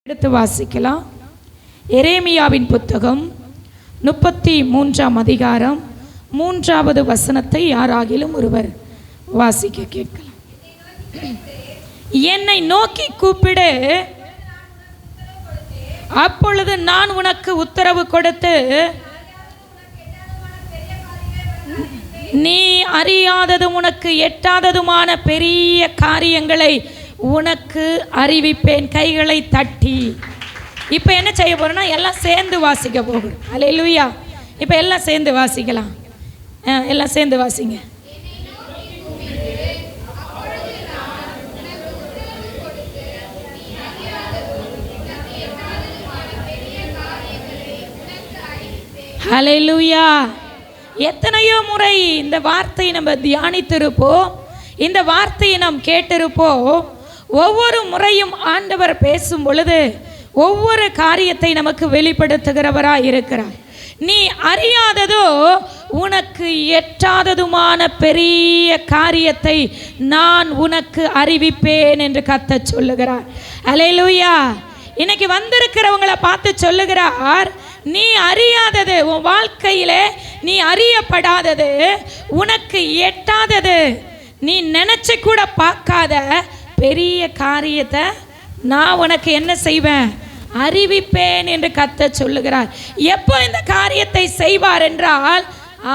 எடுத்து வாசிக்கலாம். எரேமியாவின் புத்தகம் 33ஆம் அதிகாரம் 3வது வசனத்தை யாராகிலும் ஒருவர் வாசிக்க கேட்கலாம். என்னை நோக்கி கூப்பிடு, அப்பொழுது நான் உனக்கு உத்தரவு கொடுத்து நீ அறியாததும் உனக்கு எட்டாததுமான பெரிய காரியங்களை உனக்கு அறிவிப்பேன். கைகளை தட்டி இப்போ என்ன செய்ய போறோம்னா எல்லாம் சேர்ந்து வாசிக்க போகிறோம். அல்லேலூயா. இப்போ எல்லாம் சேர்ந்து வாசிக்கலாம். எல்லாம் சேர்ந்து வாசிங்க. அல்லேலூயா. எத்தனையோ முறை இந்த வார்த்தையை நம்ம தியானித்திருப்போம், இந்த வார்த்தையை நாம் கேட்டிருப்போம். ஒவ்வொரு முறையும் ஆண்டவர் பேசும் பொழுது ஒவ்வொரு காரியத்தை நமக்கு வெளிப்படுத்துகிறவராய் இருக்கிறார். நீ அறியாததோ உனக்கு எட்டாததுமான பெரிய காரியத்தை நான் உனக்கு அறிவிப்பேன் என்று கர்த்தர் சொல்லுகிறார். அல்லேலூயா. இன்னைக்கு வந்திருக்கிறவங்களை பார்த்து சொல்லுகிறார், நீ அறியாதது, உன் வாழ்க்கையிலே நீ அறியப்படாதது, உனக்கு எட்டாதது, நீ நினைச்சு கூட பார்க்காத பெரிய காரியத்தை நான் உனக்கு என்ன செய்வேன், அறிவிப்பேன் என்று கர்த்தர் சொல்லுகிறார். எப்போ இந்த காரியத்தை செய்வார் என்றால்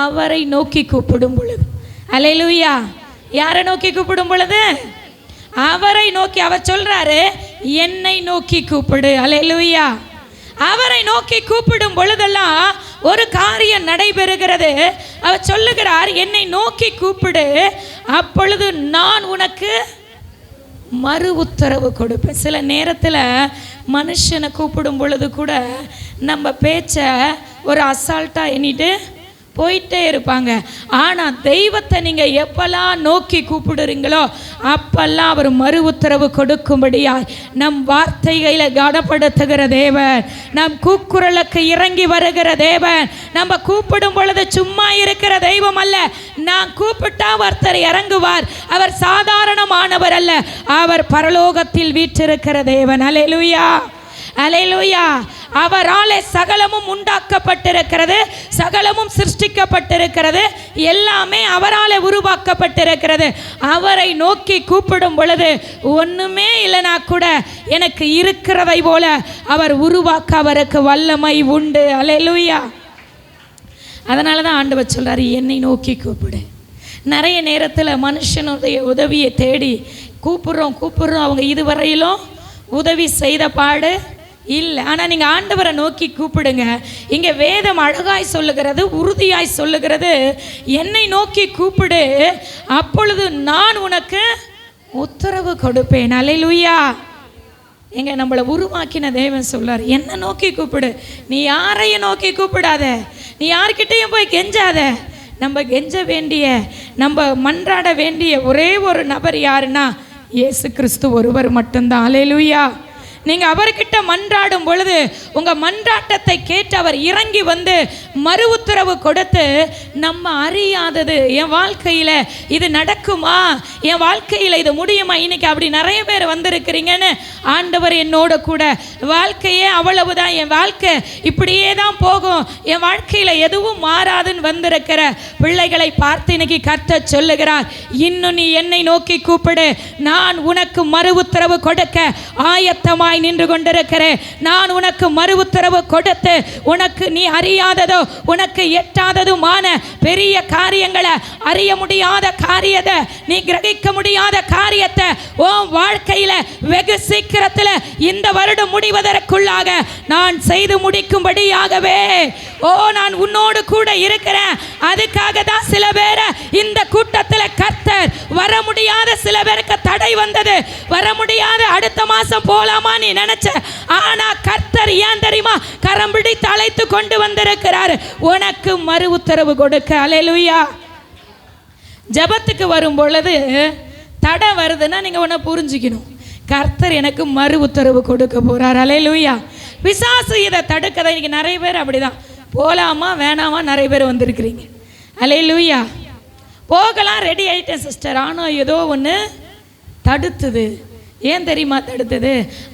அவரை நோக்கி கூப்பிடும் பொழுது. அல்லேலூயா. யாரை நோக்கி கூப்பிடும் பொழுது? அவரை நோக்கி. அவர் சொல்றாரு, என்னை நோக்கி கூப்பிடு. அல்லேலூயா. அவரை நோக்கி கூப்பிடும் பொழுதெல்லாம் ஒரு காரியம் நடைபெறுகிறது. அவர் சொல்லுகிறார், என்னை நோக்கி கூப்பிடு, அப்பொழுது நான் உனக்கு மறு உத்தரவு கொடுப்பேன். சில நேரத்தில் மனுஷனை கூப்பிடும் பொழுது கூட நம்ம பேச்சை ஒரு அசால்ட்டாக எண்ணிட்டு போயிட்டே இருப்பாங்க. ஆனால் தெய்வத்தை நீங்கள் எப்பெல்லாம் நோக்கி கூப்பிடுறீங்களோ அப்பெல்லாம் அவர் மறு உத்தரவு கொடுக்கும்படியாய் நம் வார்த்தைகளை கனப்படுத்துகிற தேவன், நம் கூக்குரலுக்கு இறங்கி வருகிற தேவன். நம்ம கூப்பிடும் பொழுது சும்மா இருக்கிற தெய்வம் அல்ல. நான் கூப்பிட்டா ஒருத்தர் இறங்குவார். அவர் சாதாரணமானவர் அல்ல, அவர் பரலோகத்தில் வீற்றிருக்கிற தேவன். அல்லேலூயா. அல்லேலூயா. அவராலே சகலமும் உண்டாக்கப்பட்டிருக்கிறது, சகலமும் சிருஷ்டிக்கப்பட்டிருக்கிறது, எல்லாமே அவராலே உருவாக்கப்பட்டிருக்கிறது. அவரை நோக்கி கூப்பிடும் பொழுது ஒன்றுமே இல்லைனா கூட எனக்கு இருக்கிறதை போல அவர் உருவாக்க அவருக்கு வல்லமை உண்டு. அல்லேலூயா. அதனால தான் ஆண்டவர் சொல்றாரு, என்னை நோக்கி கூப்பிடு. நிறைய நேரத்தில் மனுஷனுடைய உதவியை தேடி கூப்பிடுறோம், அவங்க இதுவரையிலும் உதவி செய்த பாடு இல்லை. ஆனால் நீங்கள் ஆண்டவரை நோக்கி கூப்பிடுங்க. இங்கே வேதம் அழகாய் சொல்லுகிறது, உறுதியாய் சொல்லுகிறது, என்னை நோக்கி கூப்பிடு, அப்பொழுது நான் உனக்கு உத்தரவு கொடுப்பேன். அல்லேலூயா. எங்க நம்மளை உருவாக்கின தேவன் சொல்றார், என்னை நோக்கி கூப்பிடு. நீ யாரையும் நோக்கி கூப்பிடாத, நீ யார்கிட்டையும் போய் கெஞ்சாத. நம்ம கெஞ்ச வேண்டிய, நம்ம மன்றாட வேண்டிய ஒரே ஒரு நபர் யாருன்னா இயேசு கிறிஸ்து ஒருவர் மட்டும்தான். அல்லேலூயா. நீங்கள் அவர்கிட்ட மன்றாடும் பொழுது உங்கள் மன்றாட்டத்தை கேட்டு அவர் இறங்கி வந்து மறு உத்தரவு கொடுத்து, நம்ம அறியாதது என் வாழ்க்கையில் இது நடக்குமா, என் வாழ்க்கையில் இது முடியுமா, இன்னைக்கு அப்படி நிறைய பேர் வந்திருக்கிறீங்கன்னு ஆண்டவர் என்னோட கூட வாழ்க்கையே அவ்வளவுதான், என் வாழ்க்கை இப்படியே தான் போகும், என் வாழ்க்கையில் எதுவும் மாறாதுன்னு வந்திருக்கிற பிள்ளைகளை பார்த்து இன்னைக்கு கர்த்தர் சொல்லுகிறார், இன்னும் நீ என்னை நோக்கி கூப்பிடு, நான் உனக்கு மறு உத்தரவு கொடுக்க ஆயத்தமாய் நின்று கொண்டிருக்கிறேன். நான் உனக்கு மறு உத்தரவு கொடுத்து உனக்கு நீ அறியாததோ உனக்கு எட்டாததுமான பெரிய காரியங்களை, அறிய முடியாத காரியத்தை, நீ கிரகிக்க முடியாத காரியத்தை உன் வாழ்க்கையில வெகு சீக்கிரத்தில் இந்த வருடம் முடிவதற்குள்ளாக நான் செய்து முடிக்கும்படியாகவே நான் உன்னோடு கூட இருக்கிறேன். அதுக்காக தான் சில பேரை இந்த கூட்டத்தில் கர்த்தர் வர முடியாத, சில பேருக்கு தடை வந்தது, வர முடியாத, அடுத்த மாசம் போலாமா நீ நினைச்ச, ஆனா கர்த்தர் ஏன் தெரியுமா கரம் பிடித்து அழைத்து கொண்டு வந்திருக்கிறார், உனக்கு மறு உத்தரவு கொடுக்க. அல்லேலூயா. ஜபத்துக்கு வரும் பொழுது தடை வருதுன்னா நீங்க ஒன்ன புரிஞ்சுக்கணும், கர்த்தர் எனக்கு மறு உத்தரவு கொடுக்க போறார். அல்லேலூயா. பிசாசு இதை தடுக்கதை இன்னைக்கு நிறைய பேர் அப்படிதான், போலாமா வேணாமா நிறைய பேர் வந்திருக்கிறீங்க. அல்லேலூயா. போகலாம் ரெடி ஆயிட்டேன் சிஸ்டர், ஆனால் ஏதோ ஒன்று தடுத்துது. ஏன் தெரியுமா தடுத்தது?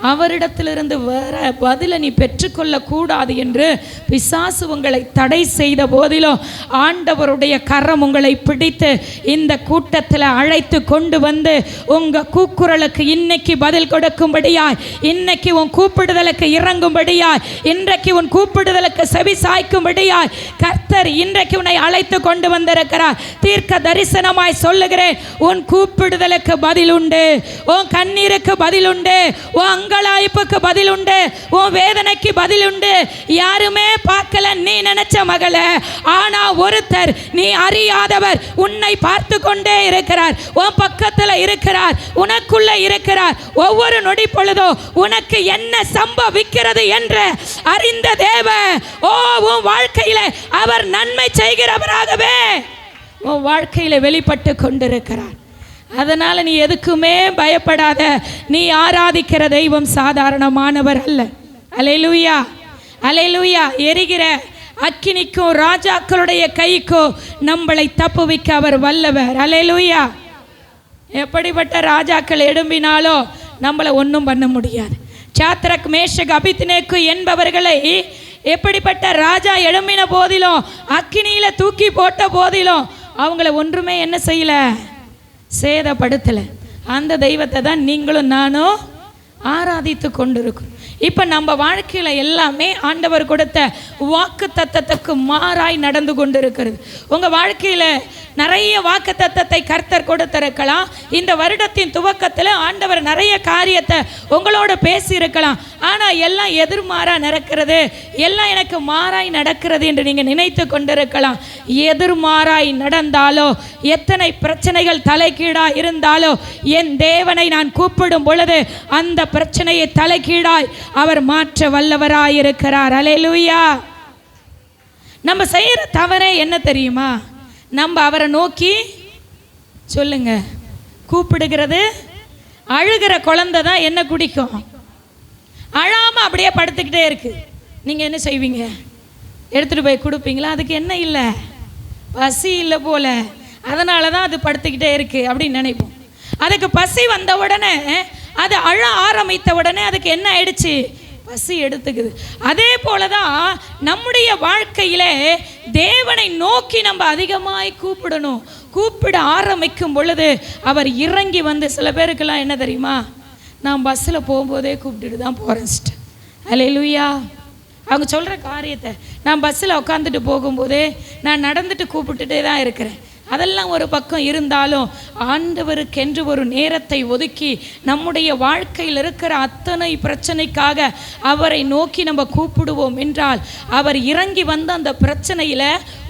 அவரிடத்திலிருந்து வர பதிலை நீ பெற்றுக்கொள்ளக்கூடாது என்று பிசாசு உங்களை தடை செய்த போதிலும் ஆண்டவருடைய கரம் உங்களை பிடித்து இந்த கூட்டத்தில் அழைத்து கொண்டு வந்து உங்கள் கூக்குரலுக்கு இன்னைக்கு பதில் கொடுக்கும்படியாய், இன்னைக்கு உன் கூப்பிடுதலுக்கு இறங்கும்படியாய், இன்றைக்கு உன் கூப்பிடுதலுக்கு செவி சாய்க்கும்படியாய் கர்த்தர் இன்றைக்கு உன்னை அழைத்து கொண்டு வந்திருக்கிறார். தீர்க்க தரிசனமாய் சொல்லுகிறேன், உன் கூப்பிடுதலுக்கு பதில் உண்டு, உன் கண்ணீர் பதில் உண்டு, உன் அங்கலாய்ப்புக்கு பதில் உண்டு, உன் வேதனைக்கு பதில் உண்டு. யாருமே பார்க்கல நீ நினைச்ச மகள, ஆனா ஒருத்தர் நீ அறியாதவர் உன்னை பார்த்து கொண்டே இருக்கிறார், உன் பக்கத்தில் இருக்கிறார், உனக்குள்ள இருக்கிறார். ஒவ்வொரு நொடி பொழுதோ உனக்கு என்ன சம்பவிக்கிறது என்று அறிந்த தேவன் உன் வாழ்க்கையில அவர் நன்மை செய்கிறவராகவே உன் வாழ்க்கையில வெளிப்பட்டு கொண்டிருக்கிறார். அதனால் நீ எதுக்குமே பயப்படாத. நீ ஆராதிக்கிற தெய்வம் சாதாரணமானவர் அல்ல. அல்லேலூயா, அல்லேலூயா. எரிகிற அக்கினிக்கும் ராஜாக்களுடைய கைக்கும் நம்மளை தப்புவிக்க அவர் வல்லவர். அல்லேலூயா. எப்படிப்பட்ட ராஜாக்கள் எழும்பினாலோ நம்மளை ஒன்றும் பண்ண முடியாது. சாத்ரக், மேஷக், அபித்நேகு என்பவர்களை எப்படிப்பட்ட ராஜா எழும்பின போதிலும், அக்கினியில் தூக்கி போட்ட போதிலும் அவங்கள ஒன்றுமே என்ன செய்யல, சேதப்படுத்தலை. அந்த தெய்வத்தை தான் நீங்களும் நானும் ஆராதித்து கொண்டிருக்கிறோம். இப்போ நம்ம வாழ்க்கையில் எல்லாமே ஆண்டவர் கொடுத்த வாக்கு தத்தத்துக்கு மாறாய் நடந்து கொண்டு இருக்கிறது. உங்கள் வாழ்க்கையில் நிறைய வாக்கு தத்தத்தை கர்த்தர் கொடுத்திருக்கலாம். இந்த வருடத்தின் துவக்கத்தில் ஆண்டவர் நிறைய காரியத்தை உங்களோட பேசியிருக்கலாம். ஆனால் எல்லாம் எதிர்மாறாக நடக்கிறது, எல்லாம் எனக்கு மாறாய் நடக்கிறது என்று நீங்கள் நினைத்து கொண்டிருக்கலாம். எதிர்மாறாய் நடந்தாலோ, எத்தனை பிரச்சனைகள் தலைகீழாய் இருந்தாலோ, என் தேவனை நான் கூப்பிடும் பொழுது அந்த பிரச்சனையை தலைகீழாய் அவர் மாற்ற வல்லவராயிருக்கிறார். அல்லேலூயா. நம்ம செய்கிற தவறே என்ன தெரியுமா? நம்ம அவரை நோக்கி சொல்லுங்க கூப்பிடுகிறது. அழுகிற குழந்தை தான் என்ன குடிக்கும்? அழாமல் அப்படியே படுத்துக்கிட்டே இருக்கு. நீங்கள் என்ன செய்வீங்க? எடுத்துகிட்டு போய் கொடுப்பீங்களா? அதுக்கு என்ன இல்லை, பசி இல்லை போல, அதனால தான் அது படுத்துக்கிட்டே இருக்கு அப்படின்னு நினைப்போம். அதுக்கு பசி வந்த உடனே, அது அழ ஆரம்பித்த உடனே அதுக்கு என்ன ஆயிடுச்சு? பசி எடுத்துக்குது. அதே போல தான் நம்முடைய வாழ்க்கையிலே தேவனை நோக்கி நம்ம அதிகமாய் கூப்பிடணும். கூப்பிட ஆரம்பிக்கும் பொழுது அவர் இறங்கி வந்து, சில பேருக்கெல்லாம் என்ன தெரியுமா, நான் பஸ்ஸில் போகும்போதே கூப்பிட்டுட்டு தான் போகிறேன் சிஸ்டர். அல்லேலூயா. அவங்க சொல்கிற காரியத்தை நான் பஸ்ஸில் உட்காந்துட்டு போகும்போதே நான் நடந்துட்டு கூப்பிட்டுட்டே தான் இருக்கிறேன். அதெல்லாம் ஒரு பக்கம் இருந்தாலும் ஆண்டவருக்கென்று ஒரு நேரத்தை ஒதுக்கி நம்முடைய வாழ்க்கையில் இருக்கிற அத்தனை பிரச்சனைக்காக அவரை நோக்கி நம்ம கூப்பிடுவோம் என்றால் அவர் இறங்கி வந்து அந்த பிரச்சனையில்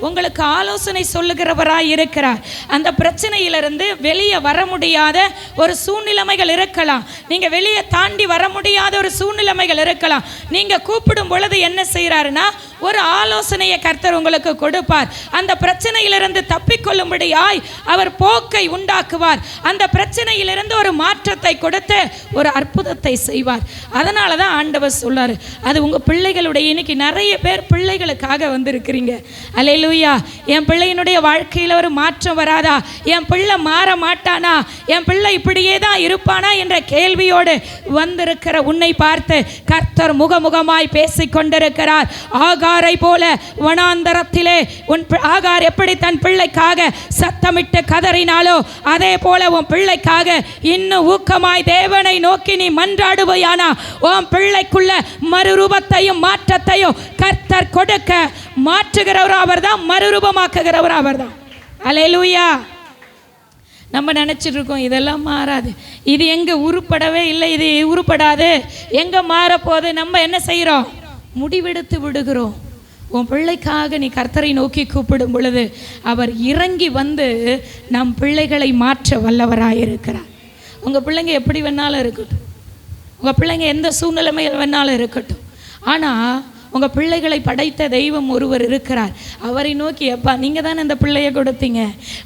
உங்களுக்கு ஆலோசனை சொல்லுகிறவராய் இருக்கிறார். அந்த பிரச்சனையிலிருந்து வெளியே வர முடியாத ஒரு சூழ்நிலைமைகள் இருக்கலாம், நீங்கள் வெளியே தாண்டி வர முடியாத ஒரு சூழ்நிலைமைகள் இருக்கலாம். நீங்கள் கூப்பிடும் பொழுது என்ன செய்கிறாருன்னா ஒரு ஆலோசனையை கர்த்தர் உங்களுக்கு கொடுப்பார். அந்த பிரச்சனையிலிருந்து தப்பிக்கொள்ளும்படியாய் அவர் போக்கை உண்டாக்குவார். அந்த பிரச்சனையிலிருந்து ஒரு மாற்றத்தை கொடுத்து ஒரு அற்புதத்தை செய்வார். அதனால தான் ஆண்டவர் சொல்லார், அது உங்கள் பிள்ளைகளுடைய, இன்னைக்கு நிறைய பேர் பிள்ளைகளுக்காக வந்திருக்கிறீங்க. அல்லேலூயா. என் பிள்ளையினுடைய வாழ்க்கையில் ஒரு மாற்றம் வராதா? என் பிள்ளை மாற மாட்டானா? என் பிள்ளை இப்படியே தான் இருப்பானா என்ற கேள்வியோடு வந்திருக்கிற உன்னை பார்த்து கர்த்தர் முகமுகமாய் பேசிக் கொண்டிருக்கிறார். ஆகாரை போல வனாந்தரத்திலே ஆகார் எப்படி தன் பிள்ளைக்காக சத்தமிட்டு கதறினாலோ அதே போல உன் பிள்ளைக்காக இன்னும் ஊக்கமாய் தேவனை நோக்கி நீ மன்றாடுவையானா உன் பிள்ளைக்குள்ள மறுரூபத்தையும் மாற்றத்தையும் கர்த்தர் கொடுக்க மாற்றுகிறவர் அவர்தான், மறுரூபமாக்குகிறவர் அவர்தான். அல்லேலூயா. நம்ம நினச்சிட்டு இருக்கோம் இதெல்லாம் மாறாது, இது எங்கே உருப்படவே இல்லை, இது உருப்படாது, எங்கே மாறப்போகுது. நம்ம என்ன செய்கிறோம்? முடிவெடுத்து விடுகிறோம். உன் பிள்ளைக்காக நீ கர்த்தரை நோக்கி கூப்பிடும் பொழுது அவர் இறங்கி வந்து நம் பிள்ளைகளை மாற்ற வல்லவராயிருக்கிறார். உங்கள் பிள்ளைங்க எப்படி வேணாலும் இருக்கட்டும், உங்கள் பிள்ளைங்க எந்த சூழ்நிலைமையில் வேணாலும் இருக்கட்டும், ஆனால் உங்கள் பிள்ளைகளை படைத்த தெய்வம் ஒருவர் இருக்கிறார். அவரை நோக்கி, அப்பா நீங்கள் தானே இந்த பிள்ளையை கொடுத்தீங்க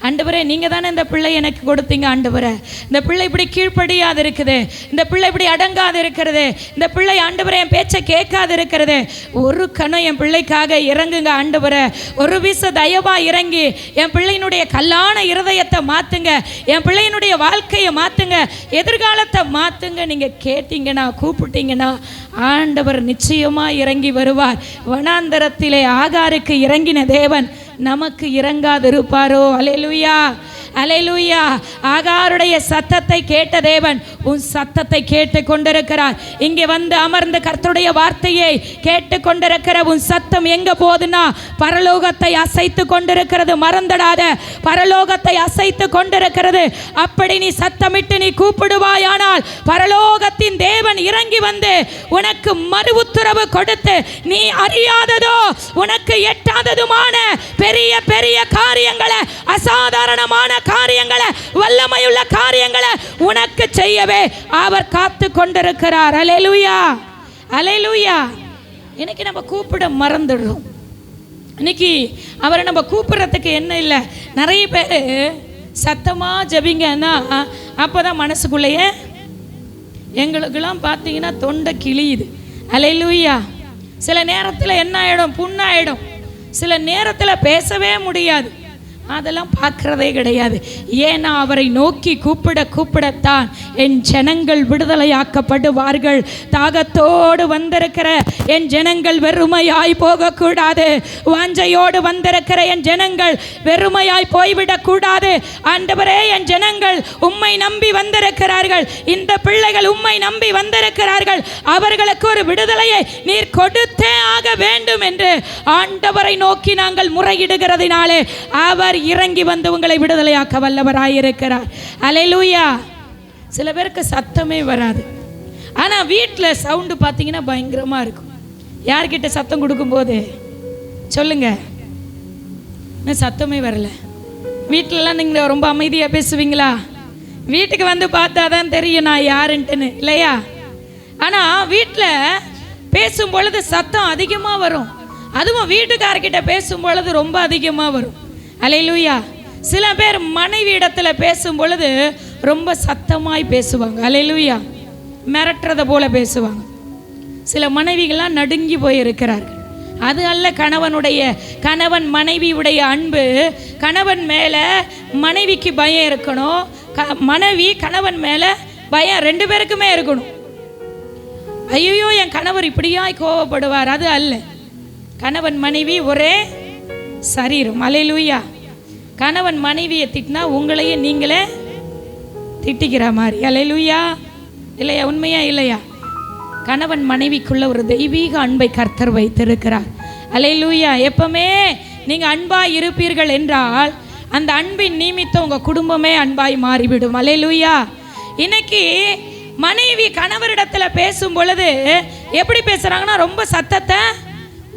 ஆண்டவரே, நீங்கள் தானே இந்த பிள்ளை எனக்கு கொடுத்தீங்க ஆண்டவரே, இந்த பிள்ளை இப்படி கீழ்ப்படியாது இருக்குது, இந்த பிள்ளை இப்படி அடங்காது இருக்கிறது, இந்த பிள்ளை ஆண்டவரே என் பேச்சை கேட்காது இருக்கிறது, ஒரு கணம் என் பிள்ளைக்காக இறங்குங்க ஆண்டவரே, ஒரு வீச தயவாக இறங்கி என் பிள்ளையினுடைய கல்லான இருதயத்தை மாற்றுங்க, என் பிள்ளையினுடைய வாழ்க்கையை மாற்றுங்க, எதிர்காலத்தை மாற்றுங்க. நீங்கள் கேட்டீங்கன்னா, கூப்பிட்டீங்கன்னா ஆண்டவர் நிச்சயமாக இறங்கி வருவார். வனாந்தரத்திலே ஆகாருக்கு இறங்கின தேவன் நமக்கு இறங்காதிருப்பாரோ? அல்லேலூயா, அல்லேலூயா. ஆகாருடைய சத்தத்தை கேட்ட தேவன் உன் சத்தத்தை கேட்டு கொண்டிருக்கிறார். இங்கே வந்து அமர்ந்த கர்த்தருடைய வார்த்தையை கேட்டு கொண்டிருக்கிற உன் சத்தம் எங்க போதுன்னா பரலோகத்தை அசைத்து கொண்டிருக்கிறது. மறந்துடாத, பரலோகத்தை அசைத்து கொண்டிருக்கிறது. அப்படி நீ சத்தமிட்டு நீ கூப்பிடுவாயானால் பரலோகத்தின் தேவன் இறங்கி வந்து உனக்கு மறு உத்தரவு கொடுத்து நீ அறியாததோ உனக்கு எட்டாததுமான பெரிய பெரிய காரியங்களை, அசாதாரணமான காரியங்களை, வல்லமையுள்ள காரியங்களை உனக்கு செய்யவே அவர் காத்து கொண்டிருக்கிறார். அல்லேலூயா, அல்லேலூயா. இன்னைக்கு நம்ம கூப்பிட மறந்துடுறோம். இன்னைக்கு அவரை நம்ம கூப்பிடுறதுக்கு என்ன இல்லை, நிறைய பேர் சத்தமாக ஜபிங்கன்னா அப்போதான் மனசுக்குள்ளேயே எங்களுக்கெல்லாம் பார்த்தீங்கன்னா தொண்டை கிழியுது. அல்லேலூயா. சில நேரத்தில் என்ன ஆகிடும், புண்ணாயிடும். சில நேரத்தில் பேசவே முடியாது. அதெல்லாம் பார்க்குறதே கிடையாது. ஏன்னா அவரை நோக்கி கூப்பிட கூப்பிடத்தான் என் ஜனங்கள் விடுதலையாக்கப்படுவார்கள். தாகத்தோடு வந்திருக்கிற என் ஜனங்கள் வெறுமையாய் போகக்கூடாது. வாஞ்சையோடு வந்திருக்கிற என் ஜனங்கள் வெறுமையாய் போய்விடக்கூடாது. ஆண்டவரே, என் ஜனங்கள் உம்மை நம்பி வந்திருக்கிறார்கள், இந்த பிள்ளைகள் உம்மை நம்பி வந்திருக்கிறார்கள், அவர்களுக்கு ஒரு விடுதலையை நீர் கொடுத்தே ஆக வேண்டும் என்று ஆண்டவரை நோக்கி நாங்கள் முறையிடுகிறதினாலே அவர் இறங்கி வந்து உங்களை விடுதலையாக்க வல்லவராயிருக்கிறார். அல்லேலூயா. சில பேருக்கு சத்தமே வராது. ஆனால் வீட்டில் சவுண்டு பார்த்தீங்கன்னா பயங்கரமாக இருக்கும். யார்கிட்ட சத்தம் கொடுக்கும்போது சொல்லுங்க, சத்தமே வரல. வீட்டிலலாம் நீங்கள் ரொம்ப அமைதியாக பேசுவீங்களா? வீட்டுக்கு வந்து பார்த்தா தான் தெரியும் நான் யாருன்ட்டுன்னு, இல்லையா? ஆனால் வீட்டில் பேசும் பொழுது சத்தம் அதிகமாக வரும். அதுவும் வீட்டுக்காரர்கிட்ட பேசும் பொழுது ரொம்ப அதிகமாக வரும். அல்லேலூயா. சில பேர் மனைவி இடத்துல பேசும் பொழுது ரொம்ப சத்தமாய் பேசுவாங்க. அல்லேலூயா. மிரட்டுறத போல பேசுவாங்க. சில மனைவிகள்லாம் நடுங்கி போயிருக்கிறார்கள். அது அல்ல கணவன் மனைவியுடைய அன்பு. கணவன் மேலே மனைவிக்கு பயம் இருக்கணும், மனைவி கணவன் மேலே பயம் ரெண்டு பேருக்குமே இருக்கணும். ஐயோ என் கணவர் இப்படியாய் கோவப்படுவார், அது அல்ல. கணவன் மனைவி ஒரே சரீரம். அல்லேலூயா. கணவன் மனைவியை திட்டினா உங்களையே நீங்களே திட்டிக்கிற மாதிரி. அல்லேலூயா, இல்லையா? உண்மையா இல்லையா? கணவன் மனைவிக்குள்ள ஒரு தெய்வீக அன்பை கர்த்தர் வைத்திருக்கிறார். அல்லேலூயா. எப்பவுமே நீங்கள் அன்பாய் இருப்பீர்கள் என்றால் அந்த அன்பின் நிமித்தம் உங்கள் குடும்பமே அன்பாய் மாறிவிடும். அல்லேலூயா. இன்னைக்கு மனைவி கணவரிடத்தில் பேசும் பொழுது எப்படி பேசுகிறாங்கன்னா ரொம்ப சத்தத்தை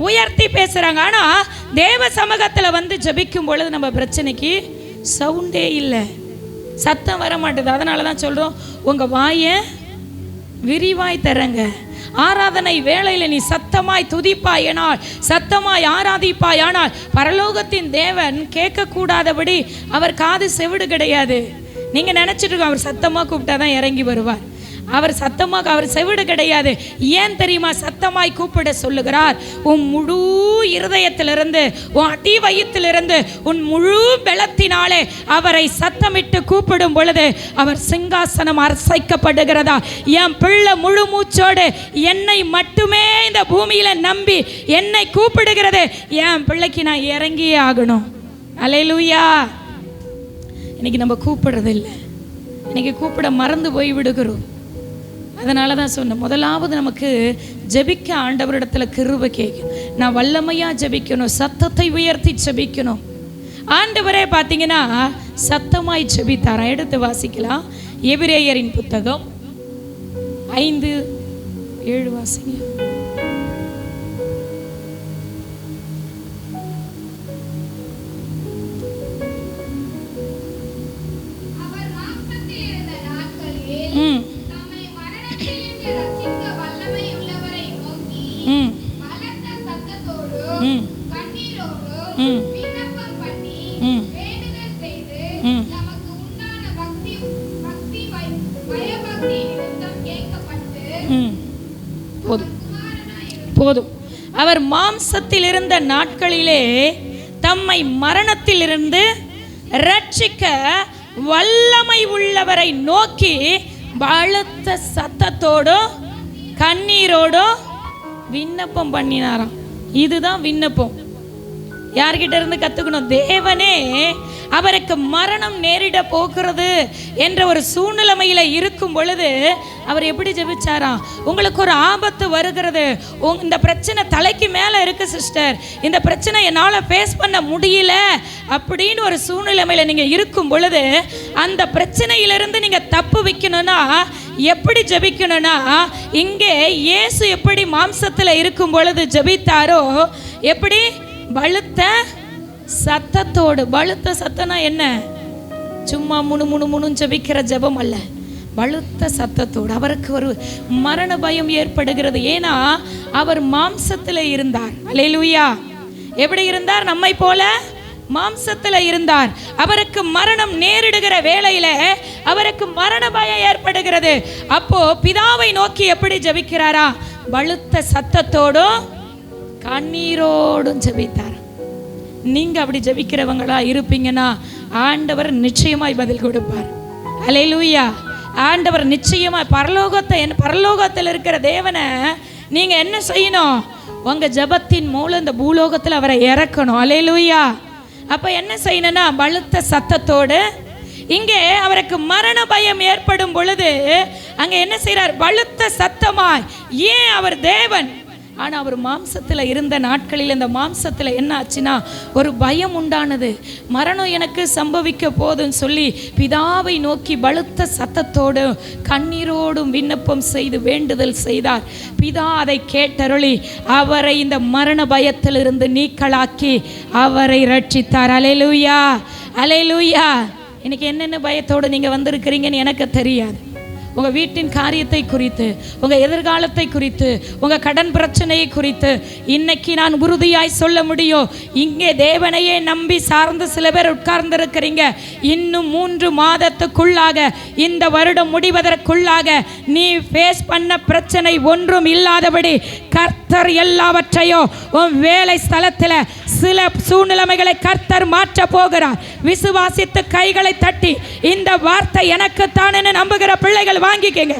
உயர்த்தி பேசுகிறாங்க. ஆனால் தேவ சமூகத்தில் வந்து ஜபிக்கும் பொழுது நம்ம பிரச்சனைக்கு சவுண்டே இல்லை, சத்தம் வர மாட்டேது. அதனால தான் சொல்கிறோம், உங்கள் வாயை விரிவாய் தரங்க. ஆராதனை வேளையில் நீ சத்தமாய் துதிப்பாயனால், சத்தமாய் ஆராதிப்பாயானால் பரலோகத்தின் தேவன் கேட்கக்கூடாதபடி அவர் காது செவிடு கிடையாது. நீங்கள் நினச்சிட்டு இருக்கோம் அவர் சத்தமாக கூப்பிட்டா தான் இறங்கி வருவார். அவர் சத்தமாக, அவர் செவிடு கிடையாது. ஏன் தெரியுமா சத்தமாய் கூப்பிட சொல்லுகிறார்? உன் முழு இருதயத்திலிருந்து, உன் அடி வயிற்றிலிருந்து, உன் முழு பலத்தினாலே அவரை சத்தமிட்டு கூப்பிடும் பொழுது அவர் சிங்காசனம் அசைக்கப்படுகிறதா? என் பிள்ளை முழு மூச்சோடு என்னை மட்டுமே இந்த பூமியில நம்பி என்னை கூப்பிடுகிறது, என் பிள்ளைக்கு நான் இறங்கியே ஆகணும். அல்லேலூயா. இன்னைக்கு நம்ம கூப்பிடுறது இல்லை, இன்னைக்கு கூப்பிட மறந்து போய் விடுகிறோம். அதனால தான் சொன்னேன், முதலாவது நமக்கு ஜெபிக்க ஆண்டவரிடத்தில் கிருபை கேட்கும். நான் வல்லமையாக ஜெபிக்கணும், சத்தத்தை உயர்த்தி ஜெபிக்கணும். ஆண்டவரே பார்த்தீங்கன்னா சத்தமாய் ஜெபித்தாராம். எடுத்து வாசிக்கலாம். எபிரேயரின் புத்தகம் 5:7 வாசிங்க. போதும். அவர் மாம்சத்தில் இருந்த நாட்களிலே தம்மை மரணத்திலிருந்து ரட்சிக்க வல்லமை உள்ளவரை நோக்கி பலத்த சத்தத்தோடும் கண்ணீரோடும் விண்ணப்பம் பண்ணினாராம். இதுதான் விண்ணப்பம். யார்கிட்ட இருந்து கத்துக்கணும்? தேவனே அவருக்கு மரணம் நேரிட போகிறது என்ற ஒரு சூழ்நிலைமையில இருக்கும் பொழுது அவர் எப்படி ஜெபிச்சாராம்? உங்களுக்கு ஒரு ஆபத்து வருகிறது, இந்த பிரச்சனை தலைக்கு மேல இருக்கு சிஸ்டர், இந்த பிரச்சனை என்னால் ஃபேஸ் பண்ண முடியல அப்படின்னு ஒரு சூழ்நிலைமையில நீங்க இருக்கும் பொழுது அந்த பிரச்சனையிலிருந்து நீங்க தப்பு வைக்கணும்னா எப்படி ஜெபிக்கணும்னா, இங்கே இயேசு எப்படி மாம்சத்தில் இருக்கும் பொழுது ஜெபித்தாரோ, எப்படி பலத்த சத்தத்தோடு. பலத்த சத்தம்னா என்ன? சும்மா முணு ஜெபிக்கிற ஜெபம் அல்ல, பலத்த சத்தத்தோடு. அவருக்கு ஒரு மரண பயம் ஏற்படுகிறது. ஏன்னா அவர் மாம்சத்தில் இருந்தார். அல்லேலூயா. எப்படி இருந்தார்? நம்மை போல மாம்சத்தில் இருந்தார். அவருக்கு மரணம் நேரிடுகிற வேளையில அவருக்கு மரண பயம் ஏற்படுகிறது. அப்போ பிதாவை நோக்கி எப்படி ஜெபிக்கிறாரா? பலத்த சத்தத்தோடும் கண்ணீரோடும் ஜெபித்தார். நீங்க அப்படி ஜெபிக்கிறவங்களா இருப்பீங்கன்னா ஆண்டவர் நிச்சயமாய் பதில் கொடுப்பார். அல்லேலூயா. ஆண்டவர் நிச்சயமாய் பரலோகத்தில் இருக்கிற தேவனை நீங்க என்ன செய்யணும்? உங்க ஜெபத்தின் மூலம் இந்த பூலோகத்தில் அவரை இறக்கணும். அல்லேலூயா. அப்ப என்ன செய்யணும்னா பலத்த சத்தத்தோடு. இங்கே அவருக்கு மரண பயம் ஏற்படும் பொழுது அங்க என்ன செய்யறார்? பலத்த சத்தமாய். ஏன்? அவர் தேவன். ஆனால் அவர் மாம்சத்தில் இருந்த நாட்களில் இந்த மாம்சத்தில் என்ன ஆச்சுன்னா ஒரு பயம் உண்டானது. மரணம் எனக்கு சம்பவிக்க போதுன்னு சொல்லி பிதாவை நோக்கி பலத்த சத்தத்தோடு கண்ணீரோடும் விண்ணப்பம் செய்து வேண்டுதல் செய்தார். பிதா அதை கேட்டருளி அவரை இந்த மரண பயத்திலிருந்து நீக்கலாக்கி அவரை ரட்சித்தார். அல்லேலூயா, அல்லேலூயா. இன்னைக்கு என்னென்ன பயத்தோடு நீங்கள் வந்திருக்கிறீங்கன்னு எனக்கு தெரியாது. உங்கள் வீட்டின் காரியத்தை குறித்து, உங்கள் எதிர்காலத்தை குறித்து, உங்கள் கடன் பிரச்சனையை குறித்து இன்னைக்கு நான் உறுதியாய் சொல்ல முடியும். இங்கே தேவனையே நம்பி சார்ந்து சில பேர் உட்கார்ந்திருக்கிறீங்க. இன்னும் 3 மாதத்துக்குள்ளாக, இந்த வருடம் முடிவதற்குள்ளாக நீ ஃபேஸ் பண்ண பிரச்சனை ஒன்றும் இல்லாதபடி கர்த்தர் எல்லாவற்றையும் உன் வேலை ஸ்தலத்தில் சில சூழ்நிலைமைகளை கர்த்தர் மாற்ற போகிறார். விசுவாசித்து கைகளை தட்டி இந்த வார்த்தை எனக்குத்தான் என்று நம்புகிற பிள்ளைகள் வாங்கிக்கங்க.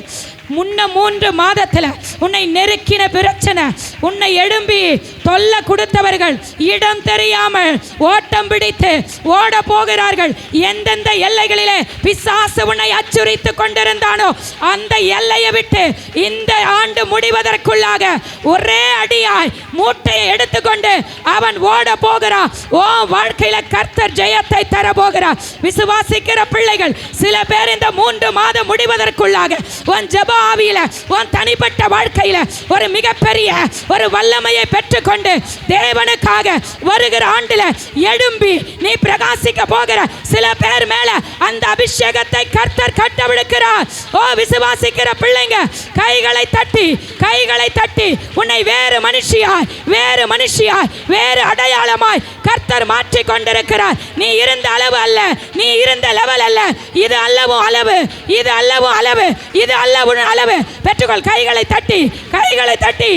முன்ன 3 மாதத்தில் உன்னை நெருக்கின பிரச்சனை, உன்னை எழும்பி தொல்லை கொடுத்தவர்கள் இடம் தெரியாமல் ஓட்டம் பிடித்து ஓட போகிறார்கள். எந்தெந்த எல்லைகளிலே பிசாசு உன்னை அச்சுறுத்தி கொண்டிருந்தானோ அந்த எல்லையை விட்டு இந்த ஆண்டு முடிவதற்குள்ளாக ஒரே அடியாய் மூட்டையை எடுத்துக்கொண்டு அவன் ஓட போகிறான். ஓ வாழ்க்கையில கர்த்தர் ஜெயத்தை தர போகிறார். விசுவாசிக்கிற பிள்ளைகள் சில பேர் இந்த 3 மாதம் முடிவதற்குள்ளாக உன் ஜெப ஆவியில, உன் தனிப்பட்ட வாழ்க்கையில ஒரு மிகப்பெரிய ஒரு வல்லமையை பெற்றுக்கொண்டு தேவனுக்காக வருகிற ஆண்டில எழும்பி நீ பிரகாசிக்க போகிற சில பேர் மேல அந்த அபிஷேகத்தை கர்த்தர் கட்டவிழ்க்கிறார். ஓ விசுவாசிக்கிற பிள்ளைங்க கைகளை தட்டி, கைகளை தட்டி உன்னை வேறு மனுஷியாய் வேறு அடையாளமாய் கர்த்தர் மாற்றி கொண்டிருக்கிறார். நீ இருந்த அளவு அல்ல, நீ இருந்த லெவல் அல்ல. இது அல்லவும் அளவு, இது அல்லவும் அளவு, இது அல்லவும் அளவு. பெற்றுக்கொள். கைகளை தட்டி, கைகளை தட்டி.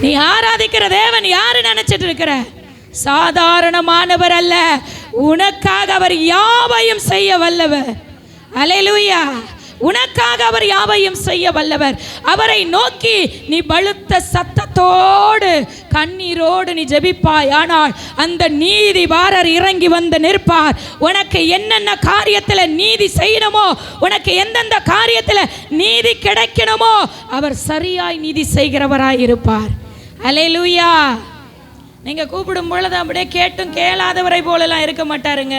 நீ ஆராதிக்கிற தேவன் யாரு நினைச்சிட்டு இருக்கிற? சாதாரணமானவர் அல்ல. உனக்காக அவர் யாவையும் செய்ய வல்லவர். அல்லேலூயா. உனக்காக அவர் யாவையும் செய்ய வல்லவர். அவரை நோக்கி நீ பலத்த சத்தத்தோடு கண்ணீரோடு நீ ஜெபிப்பாய். ஆனால் அந்த நீதிபாரர் இறங்கி வந்து நிற்பார். உனக்கு என்னென்ன காரியத்தில் நீதி செய்யணுமோ, உனக்கு எந்தெந்த காரியத்தில் நீதி கிடைக்கணுமோ அவர் சரியாய் நீதி செய்கிறவராய் இருப்பார். அல்லேலூயா. நீங்க கூப்பிடும் பொழுது அப்படியே கேட்டும் கேளாதவரை போலலாம் இருக்க மாட்டாருங்க.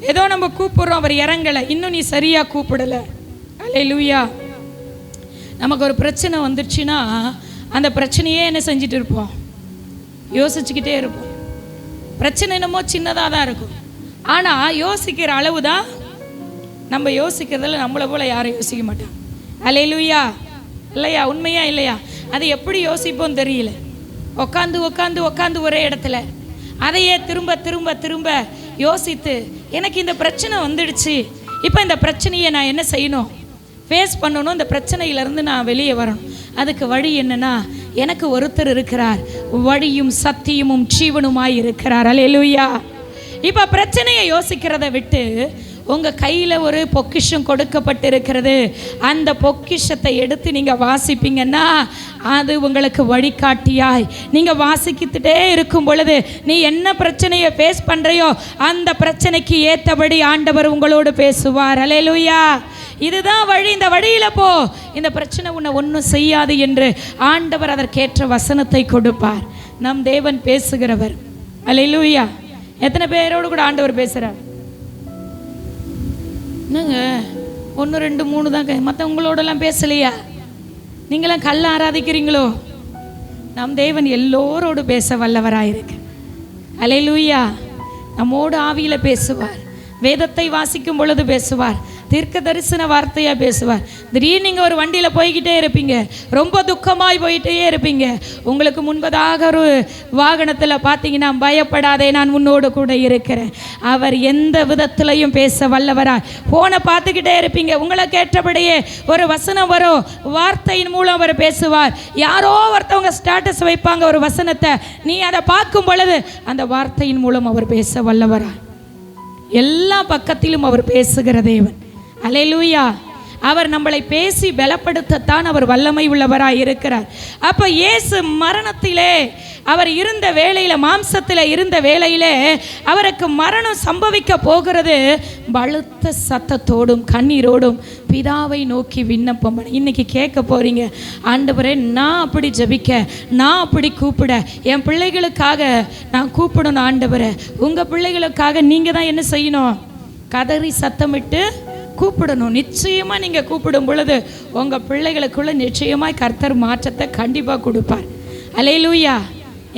ஏதோ நம்ம கூப்பிடுறோம், அவர் இறங்கலை, இன்னும் நீ சரியா கூப்பிடல. அல்லேலூயா. நமக்கு ஒரு பிரச்சனை வந்துடுச்சுன்னா அந்த பிரச்சனையே என்ன செஞ்சுட்டு இருப்போம்? யோசிச்சுக்கிட்டே இருப்போம். பிரச்சனை என்னமோ சின்னதாக தான் இருக்கும், ஆனால் யோசிக்கிற அளவு தான். நம்ம யோசிக்கிறதுல நம்மளை போல யாரும் யோசிக்க மாட்டாங்க. அல்லேலூயா. இல்லையா? உண்மையா இல்லையா? அது எப்படி யோசிப்போம் தெரியல. உட்காந்து உட்காந்து உட்காந்து ஒரே இடத்துல அதையே திரும்ப திரும்ப திரும்ப யோசித்து எனக்கு இந்த பிரச்சனை வந்துடுச்சு, இப்போ இந்த பிரச்சனையை நான் என்ன செய்யணும்? ஃபேஸ் பண்ணணும், இந்த பிரச்சனையிலேருந்து நான் வெளியே வரணும். அதுக்கு வழி என்னன்னா, எனக்கு ஒருத்தர் இருக்கிறார், வழியும் சத்தியமும் ஜீவனுமாய் இருக்கிறார். அல்லேலூயா. இப்போ பிரச்சனையை யோசிக்கிறத விட்டு உங்கள் கையில் ஒரு பொக்கிஷம் கொடுக்கப்பட்டிருக்கிறது, அந்த பொக்கிஷத்தை எடுத்து நீங்கள் வாசிப்பீங்கன்னா அது உங்களுக்கு வழிகாட்டியாய் நீங்கள் வாசிக்கிட்டே இருக்கும் பொழுது நீ என்ன பிரச்சனையை ஃபேஸ் பண்ணுறையோ அந்த பிரச்சனைக்கு ஏற்றபடி ஆண்டவர் உங்களோடு பேசுவார். அல்லேலூயா. இதுதான் வழி, இந்த வழியில் போ, இந்த பிரச்சனை உன்னை ஒன்றும் செய்யாது என்று ஆண்டவர் அதற்கேற்ற வசனத்தை கொடுப்பார். நம் தேவன் பேசுகிறவர். அல்லேலூயா. எத்தனை பேரோடு கூட ஆண்டவர் பேசுகிறார்? என்னங்க 1 2 3 தாங்க, மற்றவங்களோடலாம் பேசலையா? நீங்களாம் கல்லை ஆராதிக்கிறீங்களோ? நம் தேவன் எல்லோரோடு பேச வல்லவராயிருக்கு. அல்லேலூயா. நம்மோடு ஆவியில் பேசுவார், வேதத்தை வாசிக்கும் பொழுது பேசுவார், தீர்க்க தரிசன வார்த்தையாக பேசுவார். திடீர்னு நீங்கள் ஒரு வண்டியில் போய்கிட்டே இருப்பீங்க, ரொம்ப துக்கமாய் போயிட்டே இருப்பீங்க. உங்களுக்கு முன்பதாக ஒரு வாகனத்தில் பார்த்தீங்கன்னா, பயப்படாதே நான் உன்னோடு கூட இருக்கிறேன், அவர் எந்த விதத்திலையும் பேச வல்லவராய். ஃபோனை பார்த்துக்கிட்டே இருப்பீங்க, உங்களை கேட்டபடியே ஒரு வசனம் வரும், வார்த்தையின் மூலம் அவர் பேசுவார். யாரோ ஒருத்தவங்க ஸ்டேட்டஸ் வைப்பாங்க ஒரு வசனத்தை, நீ அதை பார்க்கும் பொழுது அந்த வார்த்தையின் மூலம் அவர் பேச வல்லவராய். எல்லா பக்கத்திலும் அவர் பேசுகிற தேவன். அல்லேலூயா. அவர் நம்மளை பேசி பலப்படுத்தத்தான் அவர் வல்லமை உள்ளவராய் இருக்கிறார். அப்போ இயேசு மரணத்திலே அவர் இருந்த வேளையில், மாம்சத்தில் இருந்த வேளையிலே அவருக்கு மரணம் சம்பவிக்க போகிறது. பலத்த சத்தத்தோடும் கண்ணீரோடும் பிதாவை நோக்கி விண்ணப்பம் பண்ண. இன்னைக்கு கேட்க போறீங்க, ஆண்டவரே நான் அப்படி ஜெபிக்க, நான் அப்படி கூப்பிட, என் பிள்ளைகளுக்காக நான் கூப்பிடணும். ஆண்டவரே உங்கள் பிள்ளைகளுக்காக நீங்கள் தான் என்ன செய்யணும்? கதறி சத்தமிட்டு கூப்பிடணும். நிச்சயமாக நீங்கள் கூப்பிடும் பொழுது உங்கள் பிள்ளைகளுக்குள்ள நிச்சயமாய் கர்த்தர் மாற்றத்தை கண்டிப்பாக கொடுப்பார். அல்லேலூயா.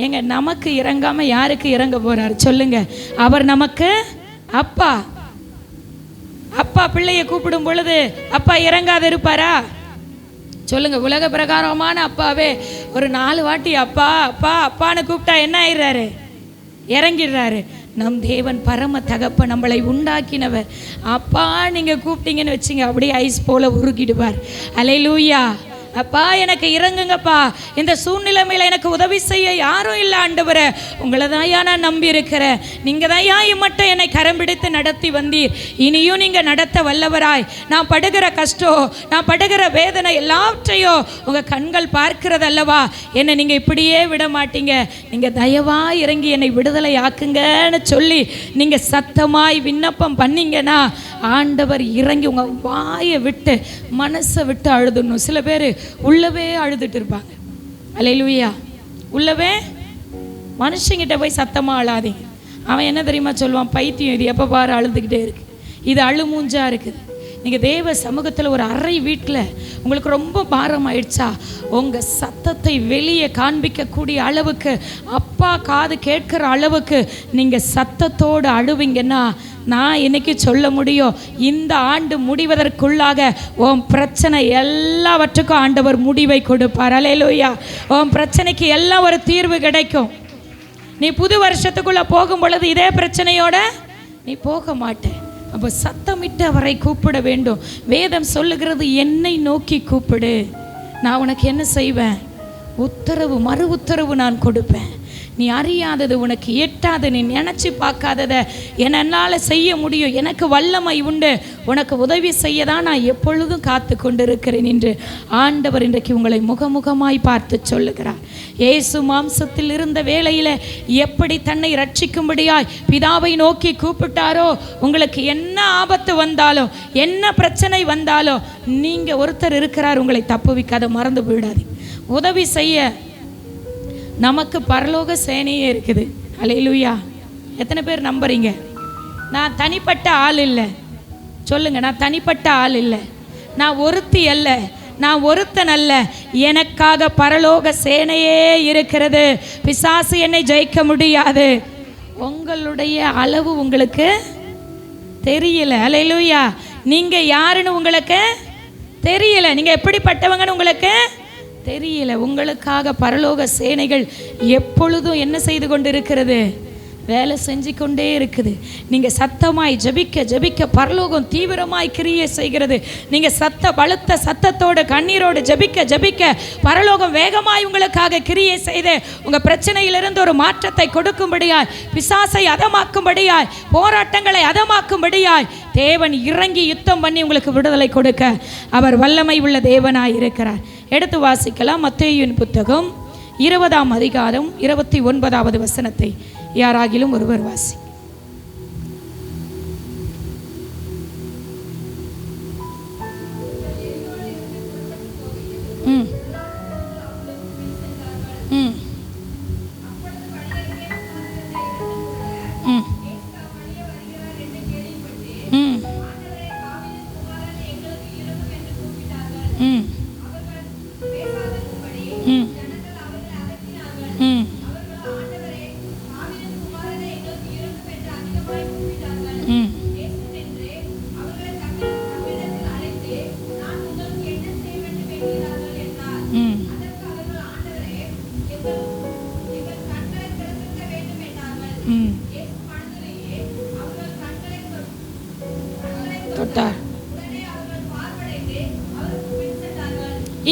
ஏங்க, நமக்கு இறங்காமல் யாருக்கு இறங்க போகிறார் சொல்லுங்க? அவர் நமக்கு அப்பா. அப்பா பிள்ளையை கூப்பிடும் பொழுது அப்பா இறங்காத இருப்பாரா? சொல்லுங்க. உலக பிரகாரமான அப்பாவே ஒரு 4 வாட்டி அப்பா அப்பா அப்பான்னு கூப்பிட்டா என்ன ஆயிடுறாரு? இறங்கிடுறாரு. நம் தேவன் பரம தகப்ப, நம்மளை உண்டாக்கினவர். அப்பா நீங்கள் கூப்பிட்டீங்கன்னு வச்சிங்க, அப்படியே ஐஸ் போல உருகிடுவார். அல்லேலூயா. அப்பா எனக்கு இறங்குங்கப்பா, இந்த சூழ்நிலைமையில் எனக்கு உதவி செய்ய யாரும் இல்லை ஆண்டவரே, உங்களை தான் நான் நம்பி இருக்கிறேன், நீங்கள் தான் மட்டும் என்னை கரம் பிடித்து நடத்தி வந்தீர், இனியும் நீங்கள் நடத்த வல்லவராய். நான் படுகிற கஷ்டம், நான் படுகிற வேதனை எல்லாவற்றையும் உங்கள் கண்கள் பார்க்கிறது அல்லவா, என்னை நீங்கள் இப்படியே விட மாட்டீங்க, நீங்கள் தயவாக இறங்கி என்னை விடுதலை ஆக்குங்கன்னு சொல்லி நீங்கள் சத்தமாய் விண்ணப்பம் பண்ணீங்கன்னா ஆண்டவர் இறங்கி உங்கள் வாயை விட்டு மனசை விட்டு அழுதுடணும். சில பேர் உள்ளவே அழுதுட்டு இருப்பாங்க. அல்லேலூயா. உள்ளவே மனுஷங்கிட்ட போய் சத்தமாக அழாதீங்க. அவன் என்ன தெரியுமா சொல்லுவான்? பைத்தியம், இது எப்போ பாரு அழுதுகிட்டே இருக்கு, இது அழுமூஞ்சா இருக்குது. நீங்கள் தேவ சமூகத்தில் ஒரு அறை வீட்டில் உங்களுக்கு ரொம்ப பாரம் ஆயிடுச்சா, உங்கள் சத்தத்தை வெளியே காண்பிக்கக்கூடிய அளவுக்கு, அப்பா காது கேட்குற அளவுக்கு நீங்கள் சத்தத்தோடு அழுவீங்கன்னா நான் இன்னைக்கு சொல்ல முடியும், இந்த ஆண்டு முடிவதற்குள்ளாக உன் பிரச்சனை எல்லாவற்றுக்கும் ஆண்டவர் முடிவை கொடுப்பார். அல்லேலூயா. உன் பிரச்சனைக்கு எல்லாம் ஒரு தீர்வு கிடைக்கும். நீ புது வருஷத்துக்குள்ளே போகும் பொழுது இதே பிரச்சனையோட நீ போக மாட்டே. அப்போ சத்தமிட்டு அவரை கூப்பிட வேண்டும். வேதம் சொல்லுகிறது, என்னை நோக்கி கூப்பிடு, நான் உனக்கு என்ன செய்வேன்? உத்தரவு, மறு உத்தரவு நான் கொடுப்பேன். நீ அறியாதது, உனக்கு எட்டாது, நீ நினச்சி பார்க்காததை என்னால் செய்ய முடியும், எனக்கு வல்லமை உண்டு, உனக்கு உதவி செய்ய தான் நான் எப்பொழுதும் காத்து கொண்டிருக்கிறேன் என்று ஆண்டவர் இன்றைக்கு உங்களை முகமுகமாய் பார்த்து சொல்லுகிறார். இயேசு மாம்சத்தில் இருந்த வேளையில் எப்படி தன்னை ரட்சிக்கும்படியாய் பிதாவை நோக்கி கூப்பிட்டாரோ, உங்களுக்கு என்ன ஆபத்து வந்தாலும், என்ன பிரச்சனை வந்தாலும், நீங்கள் ஒருத்தர் இருக்கிறார் உங்களை தப்புவிக்காத, மறந்து போயிடாது. உதவி செய்ய நமக்கு பரலோக சேனையே இருக்குது. அல்லேலூயா. எத்தனை பேர் நம்புறீங்க? நான் தனிப்பட்ட ஆள் இல்லை. சொல்லுங்க, நான் தனிப்பட்ட ஆள் இல்லை, நான் ஒருத்தி அல்ல, நான் ஒருத்தன் அல்ல, எனக்காக பரலோக சேனையே இருக்கிறது. பிசாசு என்னை ஜெயிக்க முடியாது. உங்களுடைய அளவு உங்களுக்கு தெரியல. அல்லேலூயா. நீங்க யாருன்னு உங்களுக்கு தெரியல, நீங்க எப்படிப்பட்டவங்கன்னு உங்களுக்கு தெரியல. உங்களுக்காக பரலோக சேனைகள் எப்பொழுதும் என்ன செய்து கொண்டிருக்கிறது? வேலை செஞ்சு கொண்டே இருக்குது. நீங்கள் சத்தமாய் ஜெபிக்க ஜெபிக்க பரலோகம் தீவிரமாய் கிரியை செய்கிறது. நீங்கள் பலத்த சத்தத்தோடு கண்ணீரோடு ஜெபிக்க ஜெபிக்க பரலோகம் வேகமாய் உங்களுக்காக கிரியை செய்து உங்கள் பிரச்சனையிலிருந்து ஒரு மாற்றத்தை கொடுக்கும்படியாய், பிசாசை அதமாக்கும்படியாய், போராட்டங்களை அதமாக்கும்படியாய் தேவன் இறங்கி யுத்தம் பண்ணி உங்களுக்கு விடுதலை கொடுக்க அவர் வல்லமை உள்ள தேவனாய் இருக்கிறார். எடுத்து வாசிக்கலாம். மத்தேயுவின் புத்தகம் 20ஆம் அதிகாரம் 29வது வசனத்தை யாராகிலும் ஒருவர் வாசி.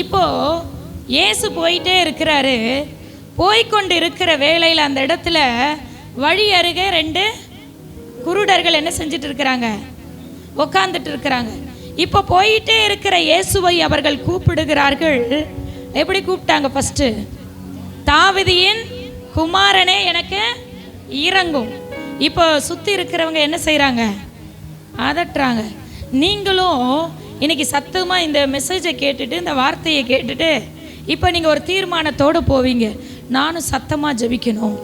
இப்போ இயேசு போயிட்டே இருக்கிறாரு. போய்கொண்டு இருக்கிற வேளையில் அந்த இடத்துல வழி அருகே 2 குருடர்கள் என்ன செஞ்சுட்டு இருக்கிறாங்க? உட்காந்துட்டு இருக்கிறாங்க. இப்போ போயிட்டே இருக்கிற இயேசுவை அவர்கள் கூப்பிடுகிறார்கள். எப்படி கூப்பிட்டாங்க? ஃபஸ்ட்டு, தாவீதின் குமாரனே எனக்கு இறங்கும். இப்போ சுற்றி இருக்கிறவங்க என்ன செய்கிறாங்க? அதட்டுறாங்க. நீங்களும் இன்னைக்கு சத்தமாக இந்த மெசேஜை கேட்டுட்டு, இந்த வார்த்தையை கேட்டுட்டு இப்போ நீங்கள் ஒரு தீர்மானத்தோடு போவீங்க. நானும் சத்தமாக ஜெபிக்கணும்,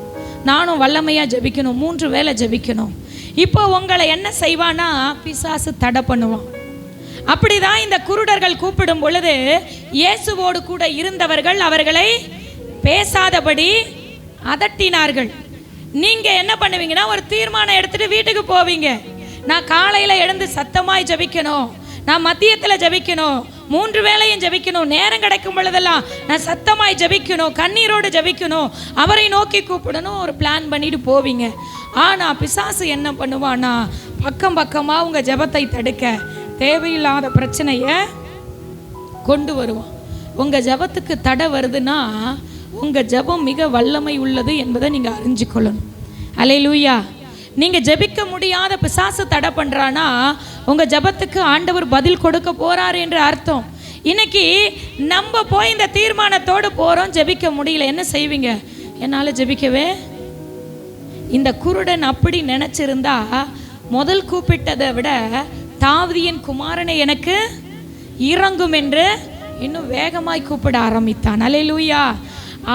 நானும் வல்லமையாக ஜெபிக்கணும், 3 வேளை ஜெபிக்கணும். இப்போ உங்களை என்ன செய்வானா? பிசாசு தடை பண்ணுவான். அப்படிதான் இந்த குருடர்கள் கூப்பிடும் பொழுது இயேசுவோடு கூட இருந்தவர்கள் அவர்களை பேசாதபடி அதட்டினார்கள். நீங்கள் என்ன பண்ணுவீங்கன்னா, ஒரு தீர்மானம் எடுத்துகிட்டு வீட்டுக்கு போவீங்க. நான் காலையில் எழுந்து சத்தமாய் ஜெபிக்கணும், நான் மதியத்தில் ஜெபிக்கணும், 3 வேளையும் ஜெபிக்கணும், நேரம் கிடைக்கும் பொழுதெல்லாம் நான் சத்தமாய் ஜெபிக்கணும், கண்ணீரோடு ஜெபிக்கணும், அவரை நோக்கி கூப்பிடணும், ஒரு பிளான் பண்ணிட்டு போவீங்க. ஆனால் பிசாசு என்ன பண்ணுவான்னா, பக்கம் பக்கமாக உங்கள் ஜெபத்தை தடுக்க தேவையில்லாத பிரச்சனையை கொண்டு வருவான். உங்கள் ஜெபத்துக்கு தடை வருதுன்னா உங்கள் ஜெபம் மிக வல்லமை உள்ளது என்பதை நீங்கள் அறிஞ்சிக்கொள்ளணும். அல்லேலூயா. நீங்கள் ஜெபிக்க முடியாத பிசாசு தடை பண்ணுறான்னா உங்கள் ஜெபத்துக்கு ஆண்டவர் பதில் கொடுக்க போகிறார் என்று அர்த்தம். இன்னைக்கு நம்ம போய் இந்த தீர்மானத்தோடு போகிறோம், ஜெபிக்க முடியல, என்ன செய்வீங்க? என்னால் ஜெபிக்கவே. இந்த குருடன் அப்படி நினச்சிருந்தா முதல் கூப்பிட்டதை விட தாவீதின் குமாரனை எனக்கு இறங்கும் என்று இன்னும் வேகமாய் கூப்பிட ஆரம்பித்தான். அல்லேலூயா.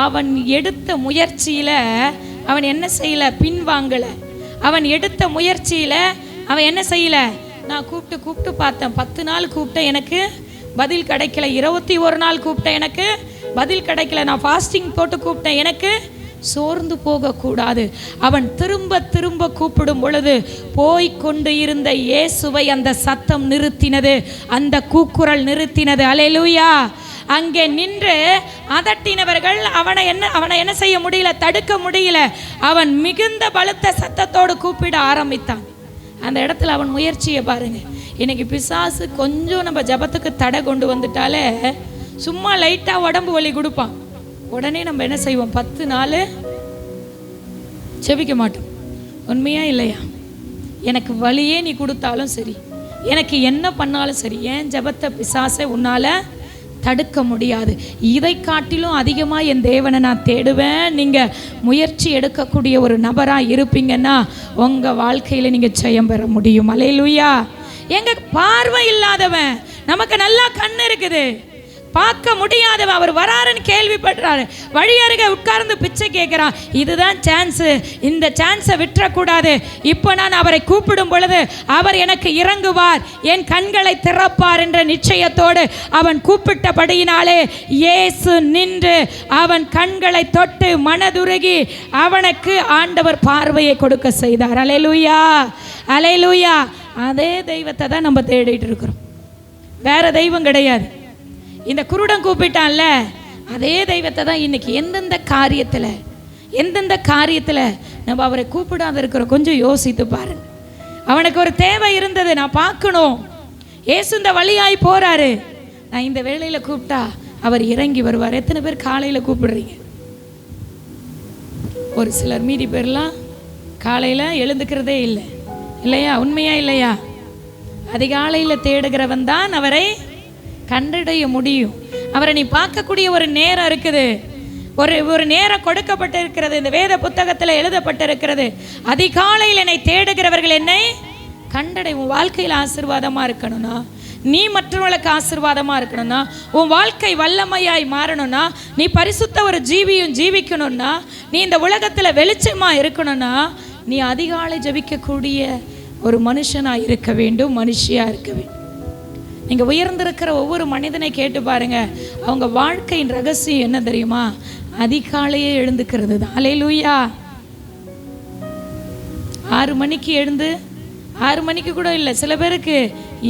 அவன் எடுத்த முயற்சியில் அவன் என்ன செய்யலை? பின்வாங்கலை. அவன் எடுத்த முயற்சியில் அவன் என்ன செய்யலை? நான் கூப்பிட்டு பார்த்தேன், 10 நாள் கூப்பிட்டேன், எனக்கு பதில் கிடைக்கல. 21 நாள் கூப்பிட்டேன், எனக்கு பதில் கிடைக்கல. நான் ஃபாஸ்டிங் போட்டு கூப்பிட்டேன், எனக்கு சோர்ந்து போகக்கூடாது. அவன் திரும்ப திரும்ப கூப்பிடும் பொழுது போய்கொண்டு இருந்த இயேசுவை அந்த சத்தம் நிறுத்தினது, அந்த கூக்குரல் நிறுத்தினது. அல்லேலூயா. அங்கே நின்று அதட்டினவர்கள் அவனை என்ன செய்ய முடியல? தடுக்க முடியல. அவன் மிகுந்த பலத்த சத்தத்தோடு கூப்பிட ஆரம்பித்தான். அந்த இடத்துல அவன் முயற்சியை பாருங்க. இன்னைக்கு பிசாசு கொஞ்சம் நம்ம ஜபத்துக்கு தடை கொண்டு வந்துட்டாலே சும்மா லைட்டாக உடம்பு வலி கொடுப்பான். உடனே நம்ம என்ன செய்வோம்? 10 நாள் ஜெபிக்க மாட்டோம். உண்மையா இல்லையா? எனக்கு வலியே நீ கொடுத்தாலும் சரி, எனக்கு என்ன பண்ணாலும் சரி, ஏன் ஜபத்தை பிசாசை உன்னால் தடுக்க முடியாது. இதை காட்டிலும் அதிகமாக என் தேவனை நான் தேடுவேன். நீங்கள் முயற்சி எடுக்கக்கூடிய ஒரு நபராக இருப்பீங்கன்னா உங்கள் வாழ்க்கையில் நீங்கள் ஜெயம் பெற முடியும். அல்லேலூயா. எங்கள் பார்வை இல்லாதவன், நமக்கு நல்லா கண் இருக்குது, பார்க்க முடியாதவன், அவர் வராருன்னு கேள்விப்படுறாரு, வழி அருகே உட்கார்ந்து பிச்சை கேட்குறான். இதுதான் சான்ஸு, இந்த சான்ஸை விட்டுறக்கூடாது. இப்போ நான் அவரை கூப்பிடும் பொழுது அவர் எனக்கு இறங்குவார், என் கண்களை திறப்பார் என்ற நிச்சயத்தோடு அவன் கூப்பிட்டபடியினாலே இயேசு நின்று அவன் கண்களை தொட்டு மனதுருகி அவனுக்கு ஆண்டவர் பார்வையை கொடுக்க செய்தார். அல்லேலூயா, அல்லேலூயா. அதே தெய்வத்தை தான் நம்ம தேடிட்டு இருக்கிறோம், வேற தெய்வம் கிடையாது. இந்த குருடன் கூப்பிட்டான்ல, அதே தெய்வத்தை தான் இன்னைக்கு எந்தெந்த காரியத்தில் எந்தெந்த காரியத்தில் நம்ம அவரை கூப்பிடாத இருக்கிறோம்? கொஞ்சம் யோசித்து பாருங்க. அவனுக்கு ஒரு தேவை இருந்தது, நான் பார்க்கணும். ஏசு இந்த வழியாய் போறாரு, நான் இந்த வேளையில் கூப்பிட்டா அவர் இறங்கி வருவார். எத்தனை பேர் காலையில் கூப்பிடுறீங்க? ஒரு சிலர், மீதி பேர்லாம் காலையில் எழுந்துக்கிறதே இல்லை, இல்லையா? உண்மையா இல்லையா? அதிகாலையில் தேடுகிறவன் தான் அவரை கண்டடைய முடியும். அவரை நீ பார்க்கக்கூடிய ஒரு நேரம் இருக்குது, ஒரு நேரம் கொடுக்கப்பட்டிருக்கிறது. இந்த வேத புத்தகத்தில் எழுதப்பட்டிருக்கிறது, அதிகாலையில் என்னை தேடுகிறவர்கள் என்னை கண்டடை. உன் வாழ்க்கையில் ஆசீர்வாதமாக இருக்கணும்னா, நீ மற்றவர்களுக்கு ஆசீர்வாதமாக இருக்கணும்னா, உன் வாழ்க்கை வல்லமையாய் மாறணும்னா, நீ பரிசுத்த ஒரு ஜீவியும் ஜீவிக்கணும்னா, நீ இந்த உலகத்தில் வெளிச்சமாக இருக்கணும்னா, நீ அதிகாலை ஜபிக்கக்கூடிய ஒரு மனுஷனாக இருக்க வேண்டும், மனுஷியாக இருக்க வேண்டும். நீங்கள் உயர்ந்திருக்கிற ஒவ்வொரு மனிதனை கேட்டு பாருங்க, அவங்க வாழ்க்கையின் ரகசியம் என்ன தெரியுமா? அதிகாலையே எழுந்துக்கிறது தான். அல்லேலூயா. 6 மணிக்கு எழுந்து, 6 மணிக்கு கூட இல்லை, சில பேருக்கு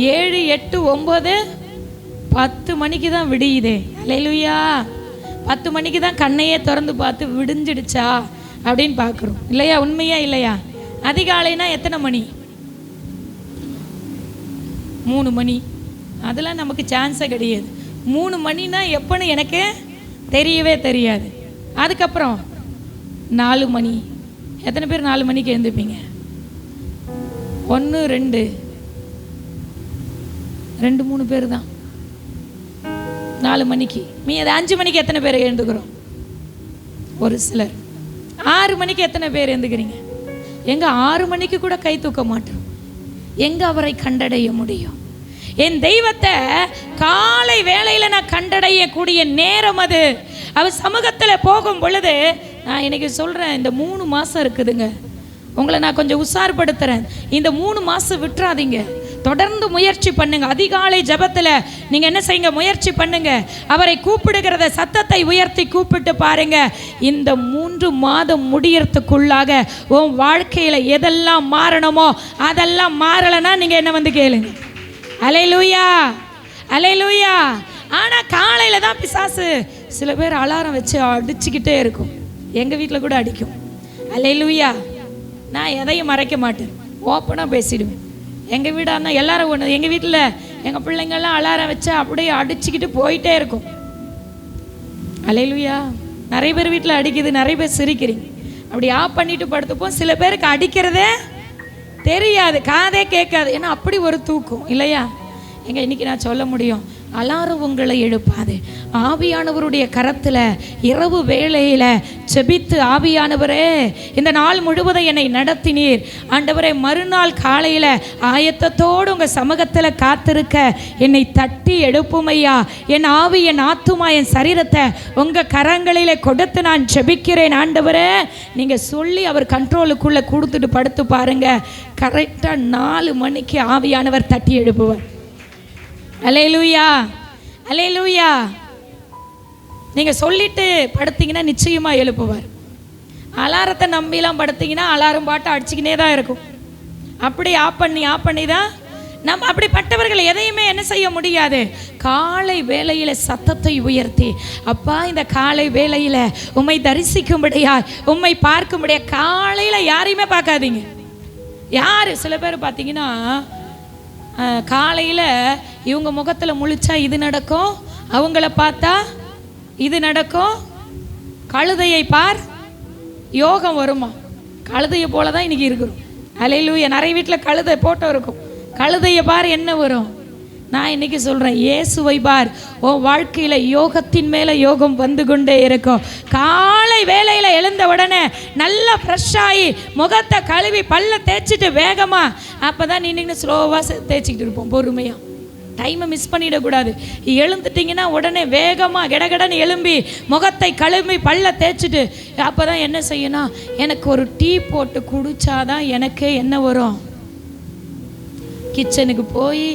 7, 8, 9, 10 மணிக்கு தான் விடியுதே. அல்லேலூயா. 10 மணிக்கு தான் கண்ணையே திறந்து பார்த்து விடிஞ்சிடுச்சா அப்படின்னு பார்க்குறோம், இல்லையா? உண்மையா இல்லையா? அதிகாலைனா எத்தனை மணி? 3 மணி. அதெல்லாம் நமக்கு சான்ஸே கிடையாது. 3 மணினா எப்போன்னு எனக்கு தெரியவே தெரியாது. அதுக்கப்புறம் 4 மணி. எத்தனை பேர் 4 மணிக்கு எழுந்துப்பீங்க? 1, 2, 3 பேர் தான் 4 மணிக்கு. அது 5 மணிக்கு எத்தனை பேர் எழுந்துக்கிறோம்? ஒரு சிலர். 6 மணிக்கு எத்தனை பேர் எழுந்துக்கிறீங்க? எங்க 6 மணிக்கு கூட கை தூக்க மாட்டோம். எங்க அவரை கண்டடைய முடியும்? என் தெய்வத்தை காலை வேளையில் நான் கண்டடையக்கூடிய நேரம் அது. அவர் சமூகத்தில் போகும் பொழுது, நான் இன்னைக்கு சொல்கிறேன், இந்த 3 மாதம் இருக்குதுங்க, உங்களை நான் கொஞ்சம் உஷார்படுத்துகிறேன். இந்த 3 மாதம் விட்டுறாதீங்க, தொடர்ந்து முயற்சி பண்ணுங்க. அதிகாலை ஜபத்தில் நீங்கள் என்ன செய்யுங்க? முயற்சி பண்ணுங்க. அவரை கூப்பிடுகிறத சத்தத்தை உயர்த்தி கூப்பிட்டு பாருங்க. இந்த 3 மாதம் முடியறதுக்குள்ளாக உன் வாழ்க்கையில் எதெல்லாம் மாறணுமோ அதெல்லாம் மாறலைன்னா நீங்கள் என்ன வந்து கேளுங்க. அல்லேலூயா, அல்லேலூயா. ஆனால் காலையில் தான் பிசாசு சில பேர் அலாரம் வச்சு அடிச்சுக்கிட்டே இருக்கும். எங்கள் வீட்டில் கூட அடிக்கும். அல்லேலூயா. நான் எதையும் மறைக்க மாட்டேன், ஓப்பனாக பேசிடுவேன். எங்கள் வீடாக எல்லாரும் ஒன்று, எங்கள் வீட்டில் எங்கள் பிள்ளைங்கள்லாம் அலாரம் வச்சா அப்படியே அடிச்சுக்கிட்டு போயிட்டே இருக்கும். அல்லேலூயா. நிறைய பேர் வீட்டில் அடிக்குது, நிறைய பேர் சிரிக்கிறீங்க. அப்படி ஆஃப் பண்ணிட்டு படுத்துப்போம். சில பேருக்கு அடிக்கிறதே தெரியாது, காதே கேட்காது, ஏன்னா அப்படி ஒரு தூக்கம், இல்லையா? எங்க இன்னைக்கு நான் சொல்ல முடியும், அலாரம் உங்களை எழுப்பாது. ஆவியானவருடைய கரத்தில் இரவு வேளையில் செபித்து, ஆவியானவரே இந்த நாள் முழுவதும் என்னை நடத்தினீர் ஆண்டவரே, மறுநாள் காலையில் ஆயத்தத்தோடு உங்கள் சமூகத்தில் காத்திருக்க என்னை தட்டி எழுப்புமையா. என் ஆவி, என் ஆத்துமா, என் சரீரத்தை உங்கள் கரங்களிலே கொடுத்து நான் செபிக்கிறேன் ஆண்டவரே. நீங்கள் சொல்லி அவர் கண்ட்ரோலுக்குள்ளே கொடுத்துட்டு படுத்து பாருங்க, கரெக்டாக 4 மணிக்கு ஆவியானவர் தட்டி எழுப்புவார். அல்லேலூயா, அல்லேலூயா. நீங்கள் சொல்லிட்டு படுத்தீங்கன்னா நிச்சயமாக எழுப்புவார். அலாரத்தை நம்பிலாம் படுத்தீங்கன்னா அலாரம் பாட்டு அடிச்சுக்கினே தான் இருக்கும். அப்படி ஆஃப் பண்ணி தான் நம்ம அப்படிப்பட்டவர்கள் எதையுமே என்ன செய்ய முடியாது. காலை வேளையில் சத்தத்தை உயர்த்தி, அப்பா இந்த காலை வேளையில் உம்மை தரிசிக்கும்படியா, உம்மை பார்க்கும்படியா. காலையில் யாரையுமே பார்க்காதீங்க. யார் சில பேர் பார்த்தீங்கன்னா காலையில் இவங்க முகத்தில் முழிச்சா இது நடக்கும், அவங்கள பார்த்தா இது நடக்கும். கழுதையை பார், யோகம் வருமா? கழுதையை போல தான் இன்னைக்கு இருக்கிறோம். அல்லேலூயா. நிறைய வீட்டில் கழுதை போட்டோ இருக்கும். கழுதையை பார் என்ன வரும்? நான் இன்னைக்கு சொல்கிறேன், இயேசுவை பார், உன் வாழ்க்கையில் யோகத்தின் மேலே யோகம் வந்து கொண்டே இருக்கும். காலை வேளையில் எழுந்த உடனே நல்லா ஃப்ரெஷ்ஷாகி முகத்தை கழுவி பல்ல தேய்ச்சிட்டு வேகமாக, அப்போ தான் நின்று ஸ்லோவாக தேய்ச்சிக்கிட்டு இருப்போம், பொறுமையாக. டைமை மிஸ் பண்ணிடக்கூடாது. எழுந்துட்டிங்கன்னா உடனே வேகமாக கடகடன்னு எழும்பி முகத்தை கழுவி பல்ல தேய்ச்சிட்டு, அப்போ தான் என்ன செய்யணும்? எனக்கு ஒரு டீ போட்டு குடித்தாதான் எனக்கு என்ன வரும்? கிச்சனுக்கு போய்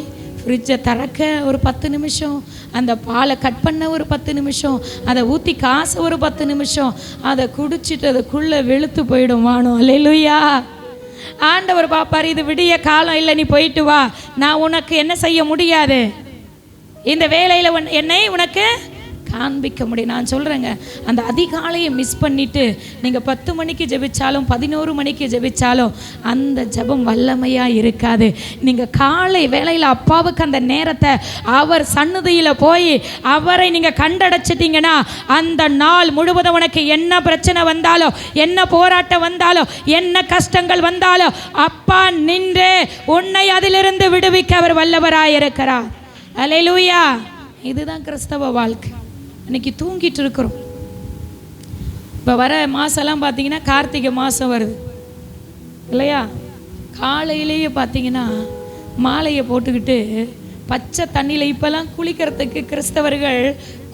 ஃப்ரிட்ஜை திறக்க ஒரு 10 நிமிஷம், அந்த பாலை கட் பண்ண ஒரு 10 நிமிஷம், அதை ஊற்றி காச ஒரு 10 நிமிஷம், அதை குடிச்சிட்டு அதுக்குள்ளே வெளுத்து போயிடும் வானம். அல்லேலூயா. ஆண்டவர் பாப்பார், இது விடிய காலம் இல்லை, நீ போயிட்டு வா, நான் உனக்கு என்ன செய்ய முடியாது, இந்த வேலையில் என்னை உனக்கு காண்பிக்க முடியும். நான் சொல்கிறேங்க, அந்த அதிகாலையை மிஸ் பண்ணிவிட்டு நீங்கள் 10 மணிக்கு ஜெபிச்சாலும் 11 மணிக்கு ஜெபிச்சாலும் அந்த ஜெபம் வல்லமையாக இருக்காது. நீங்கள் காலை வேளையில் அப்பாவுக்கு அந்த நேரத்தை அவர் சந்நிதியில் போய் அவரை நீங்கள் கண்டடைச்சிட்டிங்கன்னா அந்த நாள் முழுவதும் உனக்கு என்ன பிரச்சனை வந்தாலும், என்ன போராட்டம் வந்தாலும், என்ன கஷ்டங்கள் வந்தாலும் அப்பா நின்று உன்னை அதிலிருந்து விடுவிக்க அவர் வல்லவராயிருக்கிறார். அல்லேலூயா. இதுதான் கிறிஸ்தவ வாழ்க்கை. இன்னைக்கு தூங்கிட்டு இருக்கிறோம். இப்போ வர மாதம்லாம் பார்த்தீங்கன்னா கார்த்திகை மாதம் வருது இல்லையா? காலையிலேயே பார்த்தீங்கன்னா மாலையை போட்டுக்கிட்டு பச்சை தண்ணியில் இப்போல்லாம் குளிக்கிறதுக்கு கிறிஸ்தவர்கள்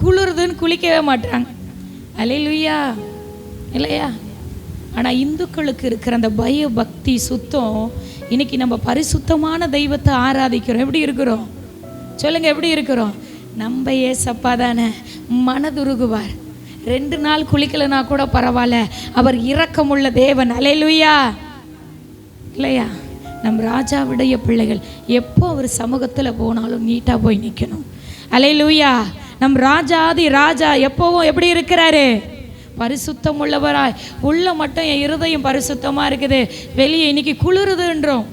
குளிருதுன்னு குளிக்கவே மாட்டாங்க. அல்லேலூயா இல்லையா? ஆனால் இந்துக்களுக்கு இருக்கிற அந்த பய பக்தி சுத்தம், இன்னைக்கு நம்ம பரிசுத்தமான தெய்வத்தை ஆராதிக்கிறோம். எப்படி இருக்கிறோம் சொல்லுங்க? எப்படி இருக்கிறோம்? நம்ம ஏசப்பா தானே மனதுருகுவார். 2 நாள் குளிக்கலைன்னா கூட பரவாயில்ல, அவர் இரக்கமுள்ள தேவன். அல்லேலூயா இல்லையா? நம் ராஜாவுடைய பிள்ளைகள் எப்போ அவர் சமூகத்தில் போனாலும் நீட்டாக போய் நிற்கணும். அல்லேலூயா. நம் ராஜாதி ராஜா எப்போவும் எப்படி இருக்கிறாரு? பரிசுத்தம் உள்ளவராய். உள்ள மட்டும் என் இருதயம் பரிசுத்தமாக இருக்குது, வெளியே இன்னைக்கு குளிருதுன்றோம்.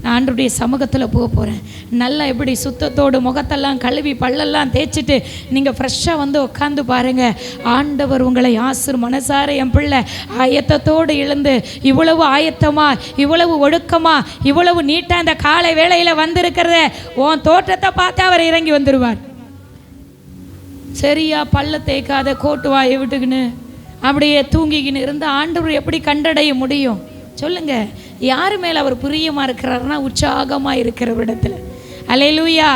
நான் ஆண்டவருடைய சமூகத்தில் போக போகிறேன். நல்லா எப்படி சுத்தத்தோடு முகத்தெல்லாம் கழுவி பல்லெல்லாம் தேய்ச்சிட்டு நீங்கள் ஃப்ரெஷ்ஷாக வந்து உட்காந்து பாருங்கள். ஆண்டவர் உங்களை மனசார என் பிள்ளை ஆயத்தத்தோடு எழுந்து இவ்வளவு ஆயத்தமாக, இவ்வளவு ஒழுக்கமாக, இவ்வளவு நீட்டாக இந்த காலை வேளையில் வந்திருக்கிறத உன் தோற்றத்தை பார்த்து அவர் இறங்கி வந்துடுவார். சரியா பல்ல தேய்க்காத கோட்டு வாயை விட்டுக்கின்னு அப்படியே தூங்கிக்கின்னு இருந்து ஆண்டவர் எப்படி கண்டடைய முடியும் சொல்லுங்க? யார் மேலே அவர் பிரியமாக இருக்கிறாருன்னா உற்சாகமாக இருக்கிற இடத்துல. அல்லேலூயா.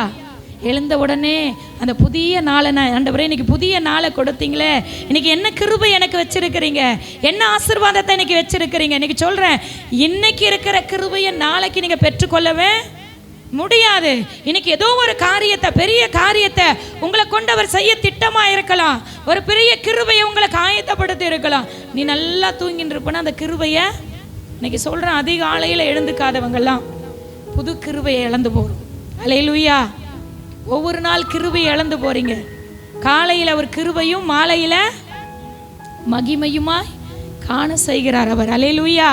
எழுந்த உடனே அந்த புதிய நாளை நான் ஆண்டவரே இன்னைக்கு புதிய நாளை கொடுத்தீங்களே, இன்னைக்கு என்ன கிருபை எனக்கு வச்சிருக்கிறீங்க, என்ன ஆசீர்வாதத்தை இன்னைக்கு வச்சிருக்கிறீங்க. இன்னைக்கு சொல்கிறேன், இன்னைக்கு இருக்கிற கிருபையை நாளைக்கு நீங்கள் பெற்றுக்கொள்ளவே முடியாது. இன்னைக்கு ஏதோ ஒரு காரியத்தை, பெரிய காரியத்தை உங்களை கொண்டவர் செய்ய திட்டமாக இருக்கலாம். ஒரு பெரிய கிருபையை உங்களுக்கு ஆயத்தப்படுத்தி இருக்கலாம். நீ நல்லா தூங்கின்னு இருப்பனா அந்த கிருபையை இன்னைக்கு சொல்கிறேன், அதிகாலையில் எழுந்துக்காதவங்கெல்லாம் புது கிருபையை இழந்து போகிறோம். அல்லேலூயா. ஒவ்வொரு நாள் கிருபையை இழந்து போகிறீங்க. காலையில் அவர் கிருபையும் மாலையில் மகிமையுமாய் காண செய்கிறார் அவர். அல்லேலூயா.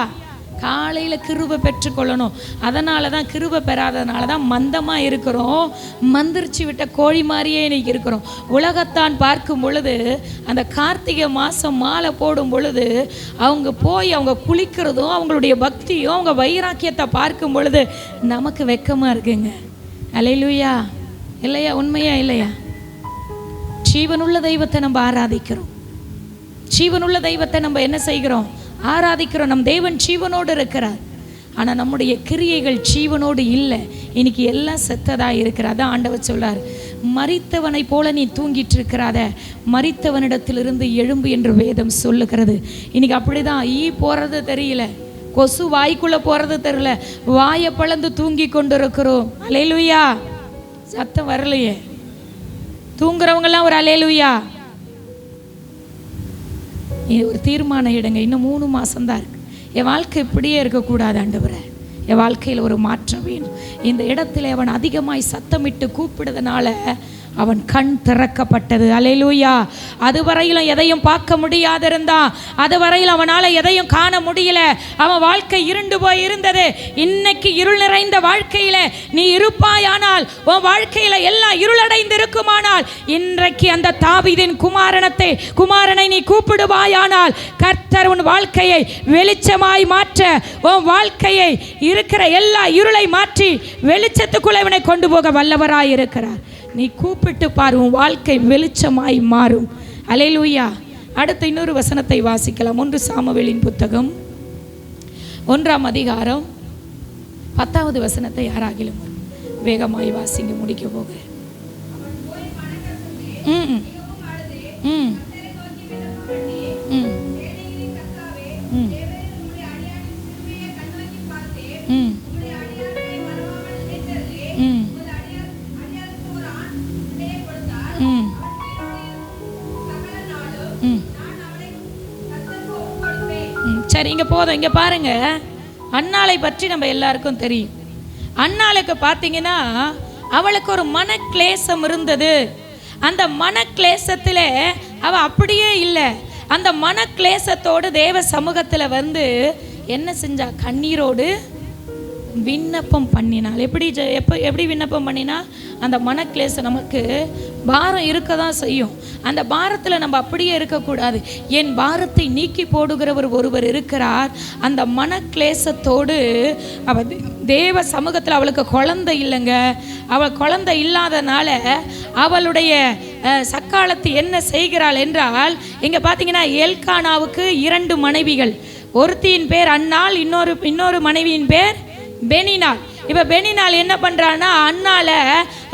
காலையில் கிருபை பெற்றுக்கொள்ளணும். அதனால தான் கிருபை பெறாததுனால தான் மந்தமாக இருக்கிறோம். மந்திரிச்சு விட்ட கோழி மாதிரியே இன்னைக்கு இருக்கிறோம். உலகத்தான் பார்க்கும் பொழுது அந்த கார்த்திகை மாதம் மாலை போடும் பொழுது அவங்க போய் அவங்க குளிக்கிறதும் அவங்களுடைய பக்தியும் அவங்க வைராக்கியத்தை பார்க்கும் பொழுது நமக்கு வெக்கமாக இருக்குங்க. அல்லேலூயா இல்லையா? உண்மையா இல்லையா? ஜீவனுள்ள தெய்வத்தை நம்ம ஆராதிக்கிறோம். ஜீவனுள்ள தெய்வத்தை நம்ம என்ன செய்கிறோம்? ஆராதிக்கிறோம். நம் தேவன் ஜீவனோடு இருக்கிறார். ஆனால் நம்முடைய கிரியைகள் ஜீவனோடு இல்லை. இன்னைக்கு எல்லாம் செத்ததாக இருக்கிறார். அதான் ஆண்டவர் சொல்றார், மரித்தவனை போல நீ தூங்கிட்டு இருக்கிறாத, மரித்தவனிடத்திலிருந்து எழும்பு என்று வேதம் சொல்லுகிறது. இன்னைக்கு அப்படிதான். ஈ போகிறது தெரியல, கொசு வாய்க்குள்ளே போகிறது தெரியல, வாயை பழந்து தூங்கி கொண்டு இருக்கிறோம். அல்லேலூயா. சத்தம் வரலையே. தூங்குறவங்கெல்லாம் ஒரு அல்லேலூயா. ஒரு தீர்மானம் எடுங்க. இன்னும் 3 மாதம்தான் இருக்கு. என் வாழ்க்கை இப்படியே இருக்கக்கூடாது ஆண்டவரே, என் வாழ்க்கையில் ஒரு மாற்றம் வேணும். இந்த இடத்துல அவன் அதிகமாய் சத்தமிட்டு கூப்பிடுறதுனால அவன் கண் திறக்கப்பட்டது. அல்லேலூயா. அதுவரையிலும் எதையும் பார்க்க முடியாதிருந்தான். அதுவரையில் அவனால் எதையும் காண முடியல. அவன் வாழ்க்கை இருண்டு போய் இருந்தது. இன்னைக்கு இருள் நிறைந்த வாழ்க்கையில் நீ இருப்பாயானால், உன் வாழ்க்கையில் எல்லாம் இருளடைந்து இருக்குமானால், இன்றைக்கு அந்த தாவீதின் குமாரனை நீ கூப்பிடுவாயானால் கர்த்தர் உன் வாழ்க்கையை வெளிச்சமாய் மாற்ற, உன் வாழ்க்கையை இருக்கிற எல்லா இருளை மாற்றி வெளிச்சத்துக்குள்ளே இவனை கொண்டு போக வல்லவராய் இருக்கிறார். நீ கூப்பிட்டு பாரு, உன் வாழ்க்கை வெளிச்சமாய் மாறும். அல்லேலூயா. அடுத்த இன்னொரு வசனத்தை வாசிக்கலாம். 1 சாமுவேலின் புத்தகம் 1ஆம் அதிகாரம் 10வது வசனத்தை யாராகிலும் வேகமாய் வாசிங்க, முடிக்க போகிறேன். சரி, இங்கே போதும். இங்கே பாருங்க, அன்னாளை பற்றி நம்ம எல்லாருக்கும் தெரியும். அன்னாளுக்கு பார்த்தீங்கன்னா அவளுக்கு ஒரு மன கிளேசம் இருந்தது. அந்த மனக்லேசத்தில் அவ அப்படியே இல்லை. அந்த மனக்லேசத்தோடு தேவ சமூகத்தில் வந்து என்ன செஞ்சா? கண்ணீரோடு விண்ணப்பம் பண்ணினாள். எப்படி விண்ணப்பம் பண்ணினா? அந்த மனக்லேசம் நமக்கு பாரம் இருக்க தான் செய்யும். அந்த பாரத்தில் நம்ம அப்படியே இருக்கக்கூடாது. என் பாரத்தை நீக்கி போடுகிறவர் ஒருவர் இருக்கிறார். அந்த மனக்லேசத்தோடு அவள் தேவ சமூகத்தில், அவளுக்கு குழந்தை இல்லைங்க. அவள் குழந்தை இல்லாதனால அவளுடைய சக்காலத்து என்ன செய்கிறாள் என்றால், இங்கே பார்த்தீங்கன்னா எல்கானாவுக்கு 2 மனைவிகள். ஒருத்தியின் பேர் அன்னாள், இன்னொரு மனைவியின் பேர் பெனினாள். இப்போ பெனினாள் என்ன பண்ணுறான்னா, அண்ணால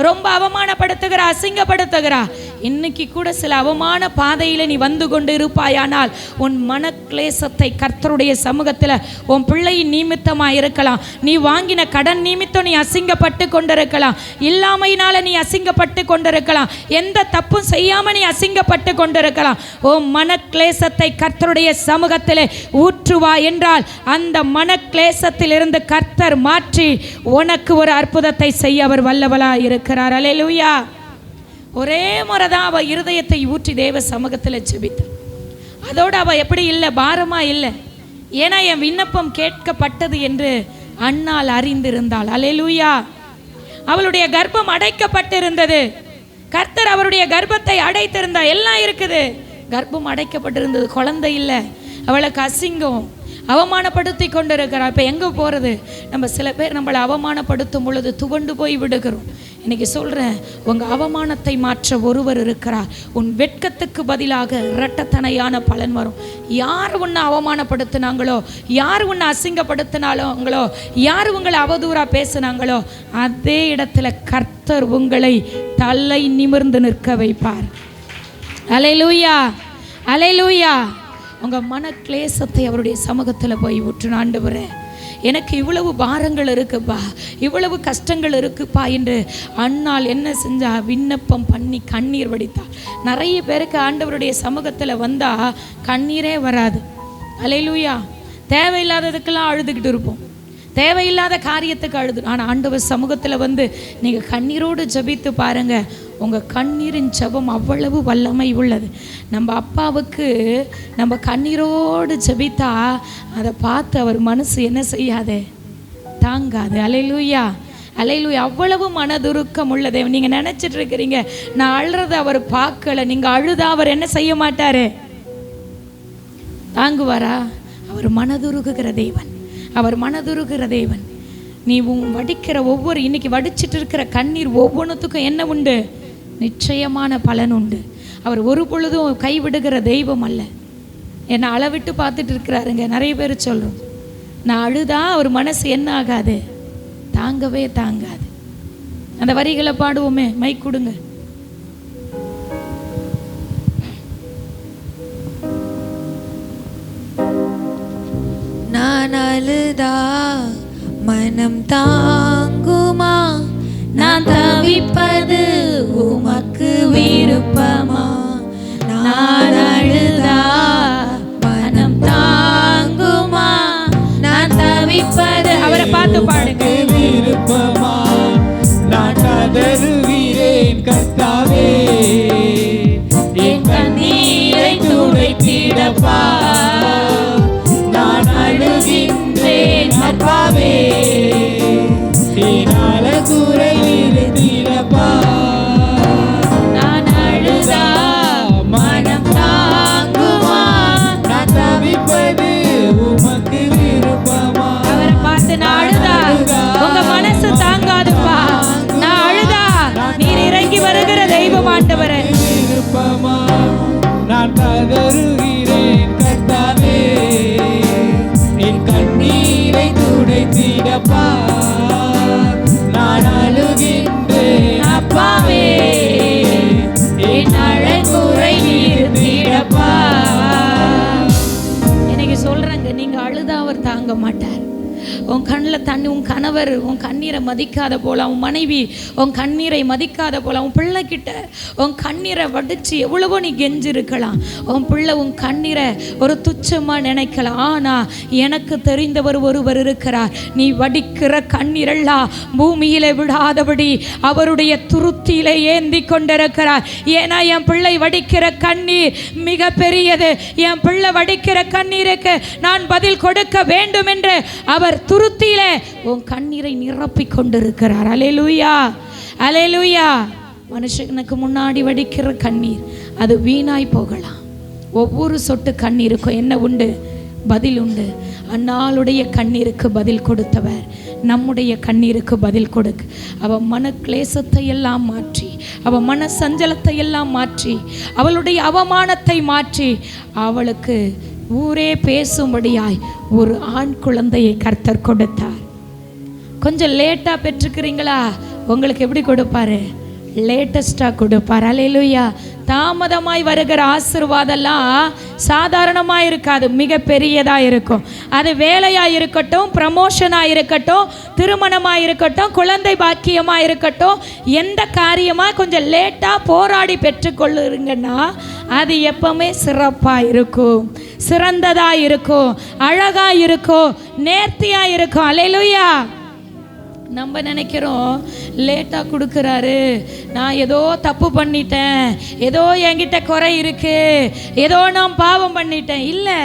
ரொம்ப அவமானப்படுத்துகிறா, அசிங்கப்படுத்துகிறா. இன்னைக்கு கூட சில அவமான பாதையில் நீ வந்து கொண்டு இருப்பாயானால் உன் மனக்லேசத்தை கர்த்தருடைய சமூகத்தில் உன் பிள்ளையின் நிமித்தமாக இருக்கலாம், நீ வாங்கின கடன் நிமித்தம் நீ அசிங்கப்பட்டு கொண்டிருக்கலாம், இல்லாமையினால நீ அசிங்கப்பட்டு கொண்டிருக்கலாம், எந்த தப்பும் செய்யாமல் நீ அசிங்கப்பட்டு கொண்டிருக்கலாம். உன் மனக்லேசத்தை கர்த்தருடைய சமூகத்தில் ஊற்றுவா என்றால் அந்த மனக்லேசத்திலிருந்து கர்த்தர் மாற்றி உனக்கு ஒரு அற்புதத்தை செய்ய அவர் வல்லவளாய் இருக்கிறார். அல்லேலூயா. ஒரே முறை தான் அவள் இருதயத்தை ஊற்றி தேவ சமூகத்தில் ஜெபித்தாள். அதோடு அவள் எப்படி இல்லை? பாரமா இல்லை. ஏன்னா என் விண்ணப்பம் கேட்கப்பட்டது என்று அன்னாள் அறிந்திருந்தாள். அல்லேலூயா. அவளுடைய கர்ப்பம் அடைக்கப்பட்டிருந்தது. கர்த்தர் அவருடைய கர்ப்பத்தை அடைத்திருந்தார். எல்லாம் இருக்குது, கர்ப்பம் அடைக்கப்பட்டிருந்தது, குழந்தை இல்லை. அவளுக்கு அசிங்கம், அவமானப்படுத்தி கொண்டு இருக்கிறார். இப்போ எங்கே போகிறது? நம்ம சில பேர் நம்மளை அவமானப்படுத்தும் பொழுது துவண்டு போய் விடுகிறோம். இன்னைக்கு சொல்கிறேன், உங்கள் அவமானத்தை மாற்ற ஒருவர் இருக்கிறார். உன் வெட்கத்துக்கு பதிலாக இரட்டத்தனையான பலன் வரும். யார் உன்னை அவமானப்படுத்தினாங்களோ, யார் உன்னை அசிங்கப்படுத்தினாங்களோ, யார் உங்களை அவதூறாக பேசினாங்களோ, அதே இடத்துல கர்த்தர் உங்களை தலை நிமிர்ந்து நிற்க வைப்பார். அல்லேலூயா, அல்லேலூயா. உங்கள் மனக்லேசத்தை அவருடைய சமூகத்தில் போய் ஊற்றின. ஆண்டவரே, எனக்கு இவ்வளவு பாரங்கள் இருக்குப்பா, இவ்வளவு கஷ்டங்கள் இருக்குப்பா என்று அன்னாள் என்ன செஞ்சா? விண்ணப்பம் பண்ணி கண்ணீர் வடித்தாள். நிறைய பேருக்கு ஆண்டவருடைய சமூகத்தில் வந்தால் கண்ணீரே வராது. அல்லேலூயா. தேவையில்லாததுக்கெல்லாம் அழுதுகிட்டு இருப்போம், தேவையில்லாத காரியத்துக்கு அழுது. ஆனால் ஆண்டவர் சமூகத்தில் வந்து நீங்கள் கண்ணீரோடு ஜெபித்து பாருங்கள், உங்கள் கண்ணீரின் ஜெபம் அவ்வளவு வல்லமை உள்ளது. நம்ம அப்பாவுக்கு நம்ம கண்ணீரோடு ஜெபித்தா அதை பார்த்து அவர் மனசு என்ன செய்யாதே? தாங்காது. அல்லேலூயா, அல்லேலூயா. அவ்வளவு மனதுருக்கம் உள்ளதே. நீங்கள் நினச்சிட்டு இருக்கிறீங்க நான் அழுறதை அவர் பார்க்கல. நீங்கள் அழுதா அவர் என்ன செய்ய மாட்டார்? தாங்குவாரா? அவர் மனதுருகுகிற தேவன், அவர் மனதுருகிற தேவன். நீ வடிக்கிற ஒவ்வொரு, இன்னைக்கு வடிச்சிட்டு இருக்கிற கண்ணீர் ஒவ்வொன்றுத்துக்கும் என்ன உண்டு? நிச்சயமான பலன் உண்டு. அவர் ஒரு பொழுதும் கைவிடுகிற தெய்வம் அல்ல. என்னை அளவிட்டு பார்த்துட்டு இருக்கிறாருங்க. நிறைய பேர் சொல்கிறோம், நான் அழுதா அவர் மனசு என்ன ஆகாது? தாங்கவே தாங்காது. அந்த வரிகளை பாடுவோமே, மைக் கொடுங்க. நான் அழுதா மனம் தாங்குமா? நான் தவிப்பது உமக்கு விருப்பமா? நான் அழுதா மனம் தாங்குமா? நான் தவிப்பது, அவரை பார்த்து பாடுங்க, விருப்பமா? நான் கதறுகிறேன் கர்த்தாவே, என் கண்ணீரை துடைத்திடப்பா. நான் அழுகின்றேன் அப்பாவே, என்னால குறை நிறுத்திடப்பா. நான் அழுதா மனம் தாங்குமா? நான் தவிப்பது உமக்கு விருப்பமா? அவரை பார்த்து, நான் அழுதா உங்க மனசு தாங்காதுப்பா, நான் அழுதா நீர் இறங்கி வருகிற தெய்வம் ஆண்டவரே. விருப்பமா? நான் கதறுகிறேன் கர்த்தாவே, என் கண்ணீரை துடைத்திடப்பா. நான் அழுகின்றேன் அப்பாவே, என் அழகுரை நிறுத்திடப்பா. இன்னைக்கு சொல்றேங்க, நீங்க அழுதா அவர் தாங்க மாட்டார். உன் கண்ணில் தண்ணி, உன் கணவர் உன் கண்ணீரை மதிக்காத போல, உன் மனைவி உன் கண்ணீரை மதிக்காத போல, உன் பிள்ளைகிட்ட உன் கண்ணீரை வடித்து எவ்வளவோ நீ கெஞ்சிருக்கலாம். உன் பிள்ளை உன் கண்ணீரை ஒரு துச்சமாக நினைக்கலாம். ஆனால் எனக்கு தெரிந்தவர் ஒருவர் இருக்கிறார். நீ வடிக்கிற கண்ணீரெல்லாம் பூமியிலே விடாதபடி அவருடைய துருத்தியிலே ஏந்தி கொண்டிருக்கிறார். ஏன்னா என் பிள்ளை வடிக்கிற கண்ணீர் மிக பெரியது. என் பிள்ளை வடிக்கிற கண்ணீருக்கு நான் பதில் கொடுக்க வேண்டும் என்று அவர் துருத்தியிலே உன் கண்ணீரை நிரப்பி கொண்டிருக்கிறார். அல்லேலூயா, அல்லேலூயா. மனுஷனுக்கு முன்னாடி வடிக்கிற கண்ணீர் அது வீணாய் போகலாம். ஒவ்வொரு சொட்டு கண்ணீருக்கும் என்ன உண்டு? பதில் உண்டு. அன்னாளுடைய கண்ணீருக்கு பதில் கொடுத்தவர் நம்முடைய கண்ணீருக்கு பதில் கொடுக்க. அவள் மன கிளேசத்தை எல்லாம் மாற்றி, அவள் மன சஞ்சலத்தை எல்லாம் மாற்றி, அவளுடைய அவமானத்தை மாற்றி, அவளுக்கு ஊரே பேசும்படியாய் ஒரு ஆண் குழந்தையை கர்த்தர் கொடுத்தார். கொஞ்சம் லேட்டாக பெற்றுக்கிறீங்களா? உங்களுக்கு எப்படி கொடுப்பாரு? லேட்டஸ்டாக கொடுப்பார். அல்லேலூயா. தாமதமாய் வருகிற ஆசீர்வாதம்லாம் சாதாரணமாக இருக்காது, மிக பெரியதாக இருக்கும். அது வேலையாக இருக்கட்டும், ப்ரமோஷனாக இருக்கட்டும், திருமணமாக இருக்கட்டும், குழந்தை பாக்கியமாக இருக்கட்டும், எந்த காரியமாக கொஞ்சம் லேட்டாக போராடி பெற்றுக்கொள்ளுங்கன்னா அது எப்பவுமே சிறப்பாக இருக்கும், சிறந்ததாக இருக்கும், அழகாக இருக்கும், நேர்த்தியாக இருக்கும். அல்லேலூயா. நம்ம நினைக்கிறோம் லேட்டாக கொடுக்குறாரு, நான் ஏதோ தப்பு பண்ணிட்டேன், ஏதோ என்கிட்ட குறை இருக்கு, ஏதோ நான் பாவம் பண்ணிட்டேன். இல்லை,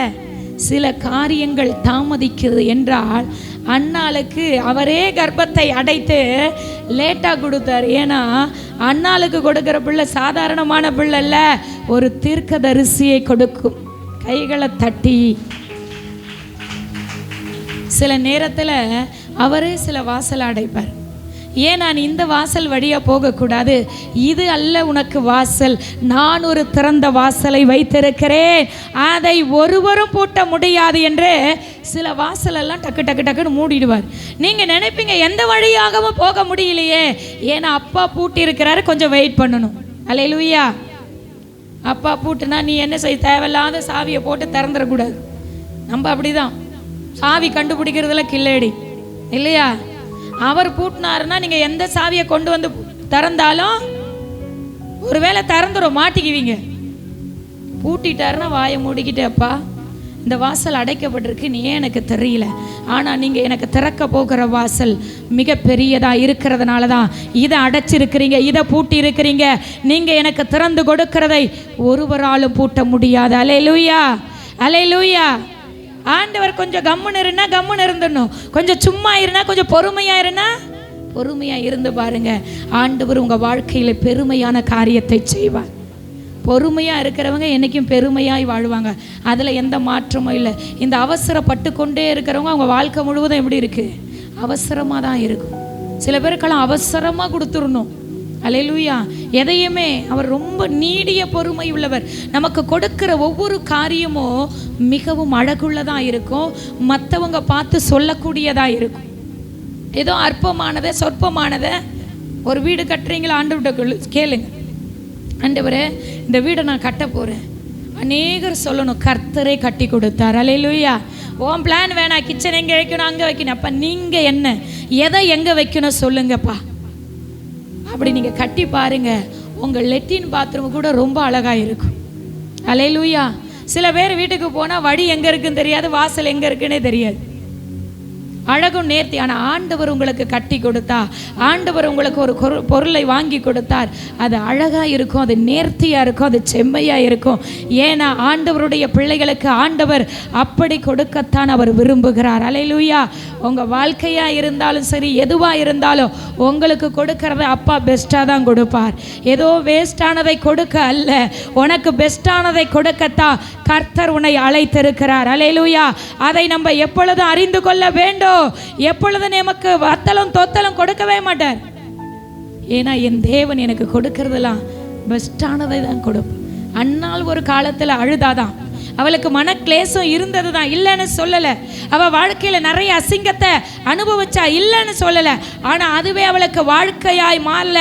சில காரியங்கள் தாமதிக்குது என்றால் அன்னாளுக்கு அவரே கர்ப்பத்தை அடைத்து லேட்டாக கொடுத்தாரு. ஏன்னா அன்னாளுக்கு கொடுக்குற பிள்ளை சாதாரணமான பிள்ளை இல்லை, ஒரு தீர்க்கதரிசியை கொடுக்கும். கைகளை தட்டி சில நேரத்தில் அவரே சில வாசல் அடைப்பார். ஏன் நான் இந்த வாசல் வழியாக போகக்கூடாது? இது அல்ல உனக்கு வாசல், நான் ஒரு திறந்த வாசலை வைத்திருக்கிறேன், அதை ஒருவரும் பூட்ட முடியாது என்று சில வாசலெல்லாம் டக்கு டக்கு டக்குன்னு மூடிடுவார். நீங்கள் நினைப்பீங்க எந்த வழியாகவும் போக முடியலையே, ஏன்னா அப்பா பூட்டி இருக்கிறாரு, கொஞ்சம் வெயிட் பண்ணணும். அல்லேலூயா. அப்பா பூட்டுனா நீ என்ன செய்ய? தேவையில்லாத சாவியை போட்டு திறந்துடக்கூடாது. நம்ம அப்படிதான் சாவி கண்டுபிடிக்கிறதுல கில்லேடி இல்லையா? அவர் பூட்டினாருன்னா நீங்கள் எந்த சாவியை கொண்டு வந்து திறந்தாலும் ஒருவேளை திறந்துடும், மாட்டிக்குவீங்க. பூட்டிட்டாருன்னா வாயை மூடிக்கிட்டு, அப்பா இந்த வாசல் அடைக்கப்பட்டிருக்கு, நீ ஏன் எனக்கு தெரியல, ஆனால் நீங்கள் எனக்கு திறக்க போகிற வாசல் மிக பெரியதாக இருக்கிறதுனால தான் இதை அடைச்சிருக்கிறீங்க, இதை பூட்டி இருக்கிறீங்க. நீங்கள் எனக்கு திறந்து கொடுக்கிறதை ஒருவராலும் பூட்ட முடியாது. அல்லேலூயா, அல்லேலூயா. ஆண்டவர் கொஞ்சம் கம்முன்னு இருந்தா கம்முன்னு இருந்துடணும், கொஞ்சம் சும்மா இருந்தா கொஞ்சம் பொறுமையாக இருந்தா பொறுமையாக இருந்து பாருங்க. ஆண்டவர் உங்கள் வாழ்க்கையில் பெருமையான காரியத்தை செய்வார். பொறுமையாக இருக்கிறவங்க என்றைக்கும் பெருமையாய் வாழ்வாங்க, அதில் எந்த மாற்றமும் இல்லை. இந்த அவசரப்பட்டு கொண்டே இருக்கிறவங்க அவங்க வாழ்க்கை முழுவதும் எப்படி இருக்குது? அவசரமாக தான் இருக்கும். சில பேருக்கெல்லாம் அவசரமாக கொடுத்துடணும். அல்லேலூயா. எதையுமே அவர் ரொம்ப நீடிய பொறுமை உள்ளவர். நமக்கு கொடுக்கிற ஒவ்வொரு காரியமும் மிகவும் அழகுள்ளதாக இருக்கும், மற்றவங்க பார்த்து சொல்லக்கூடியதாக இருக்கும். ஏதோ அற்பமானதை சொற்பமானதை ஒரு வீடு கட்டுறீங்களா, ஆண்டவர்கிட்ட கேளுங்க, ஆண்டவரே இந்த வீடை நான் கட்ட போகிறேன். அநேகர் சொல்லணும் கர்த்தரே கட்டி கொடுத்தார். அல்லேலூயா. உன் பிளான் வேணாம், கிச்சன் எங்கே வைக்கணும் அங்கே வைக்கணும். அப்போ நீங்கள் என்ன எதை எங்கே வைக்கணும் சொல்லுங்கப்பா. அப்படி நீங்கள் கட்டி பாருங்க, உங்கள் லெட்டின் பாத்ரூம் கூட ரொம்ப அழகாக இருக்கும். அல்லேலூயா. சில பேர் வீட்டுக்கு போனால் வழி எங்கே இருக்குன்னு தெரியாது, வாசல் எங்கே இருக்குன்னே தெரியாது. அழகும் நேர்த்தி. ஆனால் ஆண்டவர் உங்களுக்கு கட்டி கொடுத்தா, ஆண்டவர் உங்களுக்கு ஒரு பொருளை வாங்கி கொடுத்தார், அது அழகாக இருக்கும், அது நேர்த்தியாக இருக்கும், அது செம்மையாக இருக்கும். ஏன்னா ஆண்டவருடைய பிள்ளைகளுக்கு ஆண்டவர் அப்படி கொடுக்கத்தான் அவர் விரும்புகிறார். அல்லேலூயா. உங்கள் வாழ்க்கையாக இருந்தாலும் சரி, எதுவாக இருந்தாலும் உங்களுக்கு கொடுக்கறத அப்பா பெஸ்ட்டாக தான் கொடுப்பார். ஏதோ வேஸ்டானதை கொடுக்க அல்ல, உனக்கு பெஸ்ட்டானதை கொடுக்கத்தான் கர்த்தர் உன்னை அழைத்திருக்கிறார். அல்லேலூயா. அதை நம்ம எப்பொழுதும் அறிந்து கொள்ள வேண்டும். எப்பொழுது நமக்கு வத்தலும் தொத்தலும் கொடுக்கவே மாட்டார். ஏன்னா என் தேவன் எனக்கு கொடுக்கறதெல்லாம் பெஸ்டானதை தான் கொடுப்பார். அன்னால் ஒரு காலத்தில் அழுதாதான், அவளுக்கு மனக்லேசம் இருந்தது தான், இல்லைன்னு சொல்லலை. அவள் வாழ்க்கையில் நிறைய அசிங்கத்தை அனுபவிச்சா, இல்லைன்னு சொல்லலை. ஆனால் அதுவே அவளுக்கு வாழ்க்கையாய் மாறல.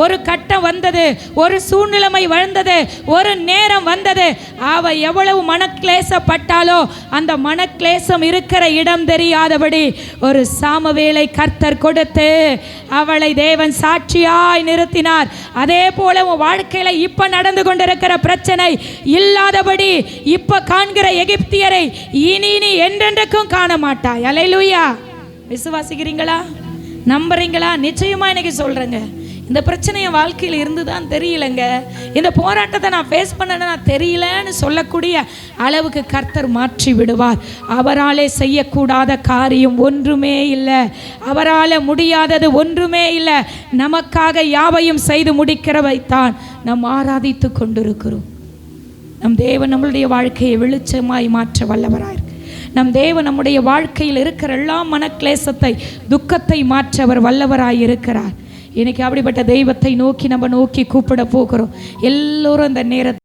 ஒரு கட்டம் வந்தது, ஒரு சூழ்நிலைமை வந்தது, ஒரு நேரம் வந்தது. அவள் எவ்வளவு மனக்லேசப்பட்டாலோ அந்த மனக்லேசம் இருக்கிற இடம் தெரியாதபடி ஒரு சாமுவேலை கர்த்தர் கொடுத்து அவளை தேவன் சாட்சியாய் நிறுத்தினார். அதே போல உன் வாழ்க்கையில் இப்போ நடந்து கொண்டிருக்கிற பிரச்சனை இல்லாதபடி இப்போ காண்கிற எகிப்தியரை இனி நீ என்றென்றைக்கும் காண மாட்டாய். அல்லேலூயா. விசுவாசிக்கிறீங்களா? நம்புறீங்களா? நிச்சயமா இன்னைக்கு சொல்றேங்க, இந்த பிரச்சனை என் வாழ்க்கையில் இருந்து தான் தெரியலைங்க, இந்த போராட்டத்தை நான் ஃபேஸ் பண்ணேன்னு நான் தெரியலன்னு சொல்லக்கூடிய அளவுக்கு கர்த்தர் மாற்றி விடுவார். அவராலே செய்யக்கூடாத காரியம் ஒன்றுமே இல்லை, அவரால் முடியாதது ஒன்றுமே இல்லை. நமக்காக யாவையும் செய்து முடிக்கிறவைத்தான் நாம் ஆராதித்து கொண்டிருக்கிறோம். நம் தேவன் நம்மளுடைய வாழ்க்கையை வெளிச்சமாய் மாற்ற வல்லவராய். நம் தேவன் நம்முடைய வாழ்க்கையில் இருக்கிற எல்லா மனக்லேசத்தை, துக்கத்தை மாற்ற அவர் வல்லவராய் இருக்கிறார். இன்னைக்கு அப்படிப்பட்ட தெய்வத்தை நோக்கி நம்ம கூப்பிட போகிறோம். எல்லோரும் அந்த நேரத்தை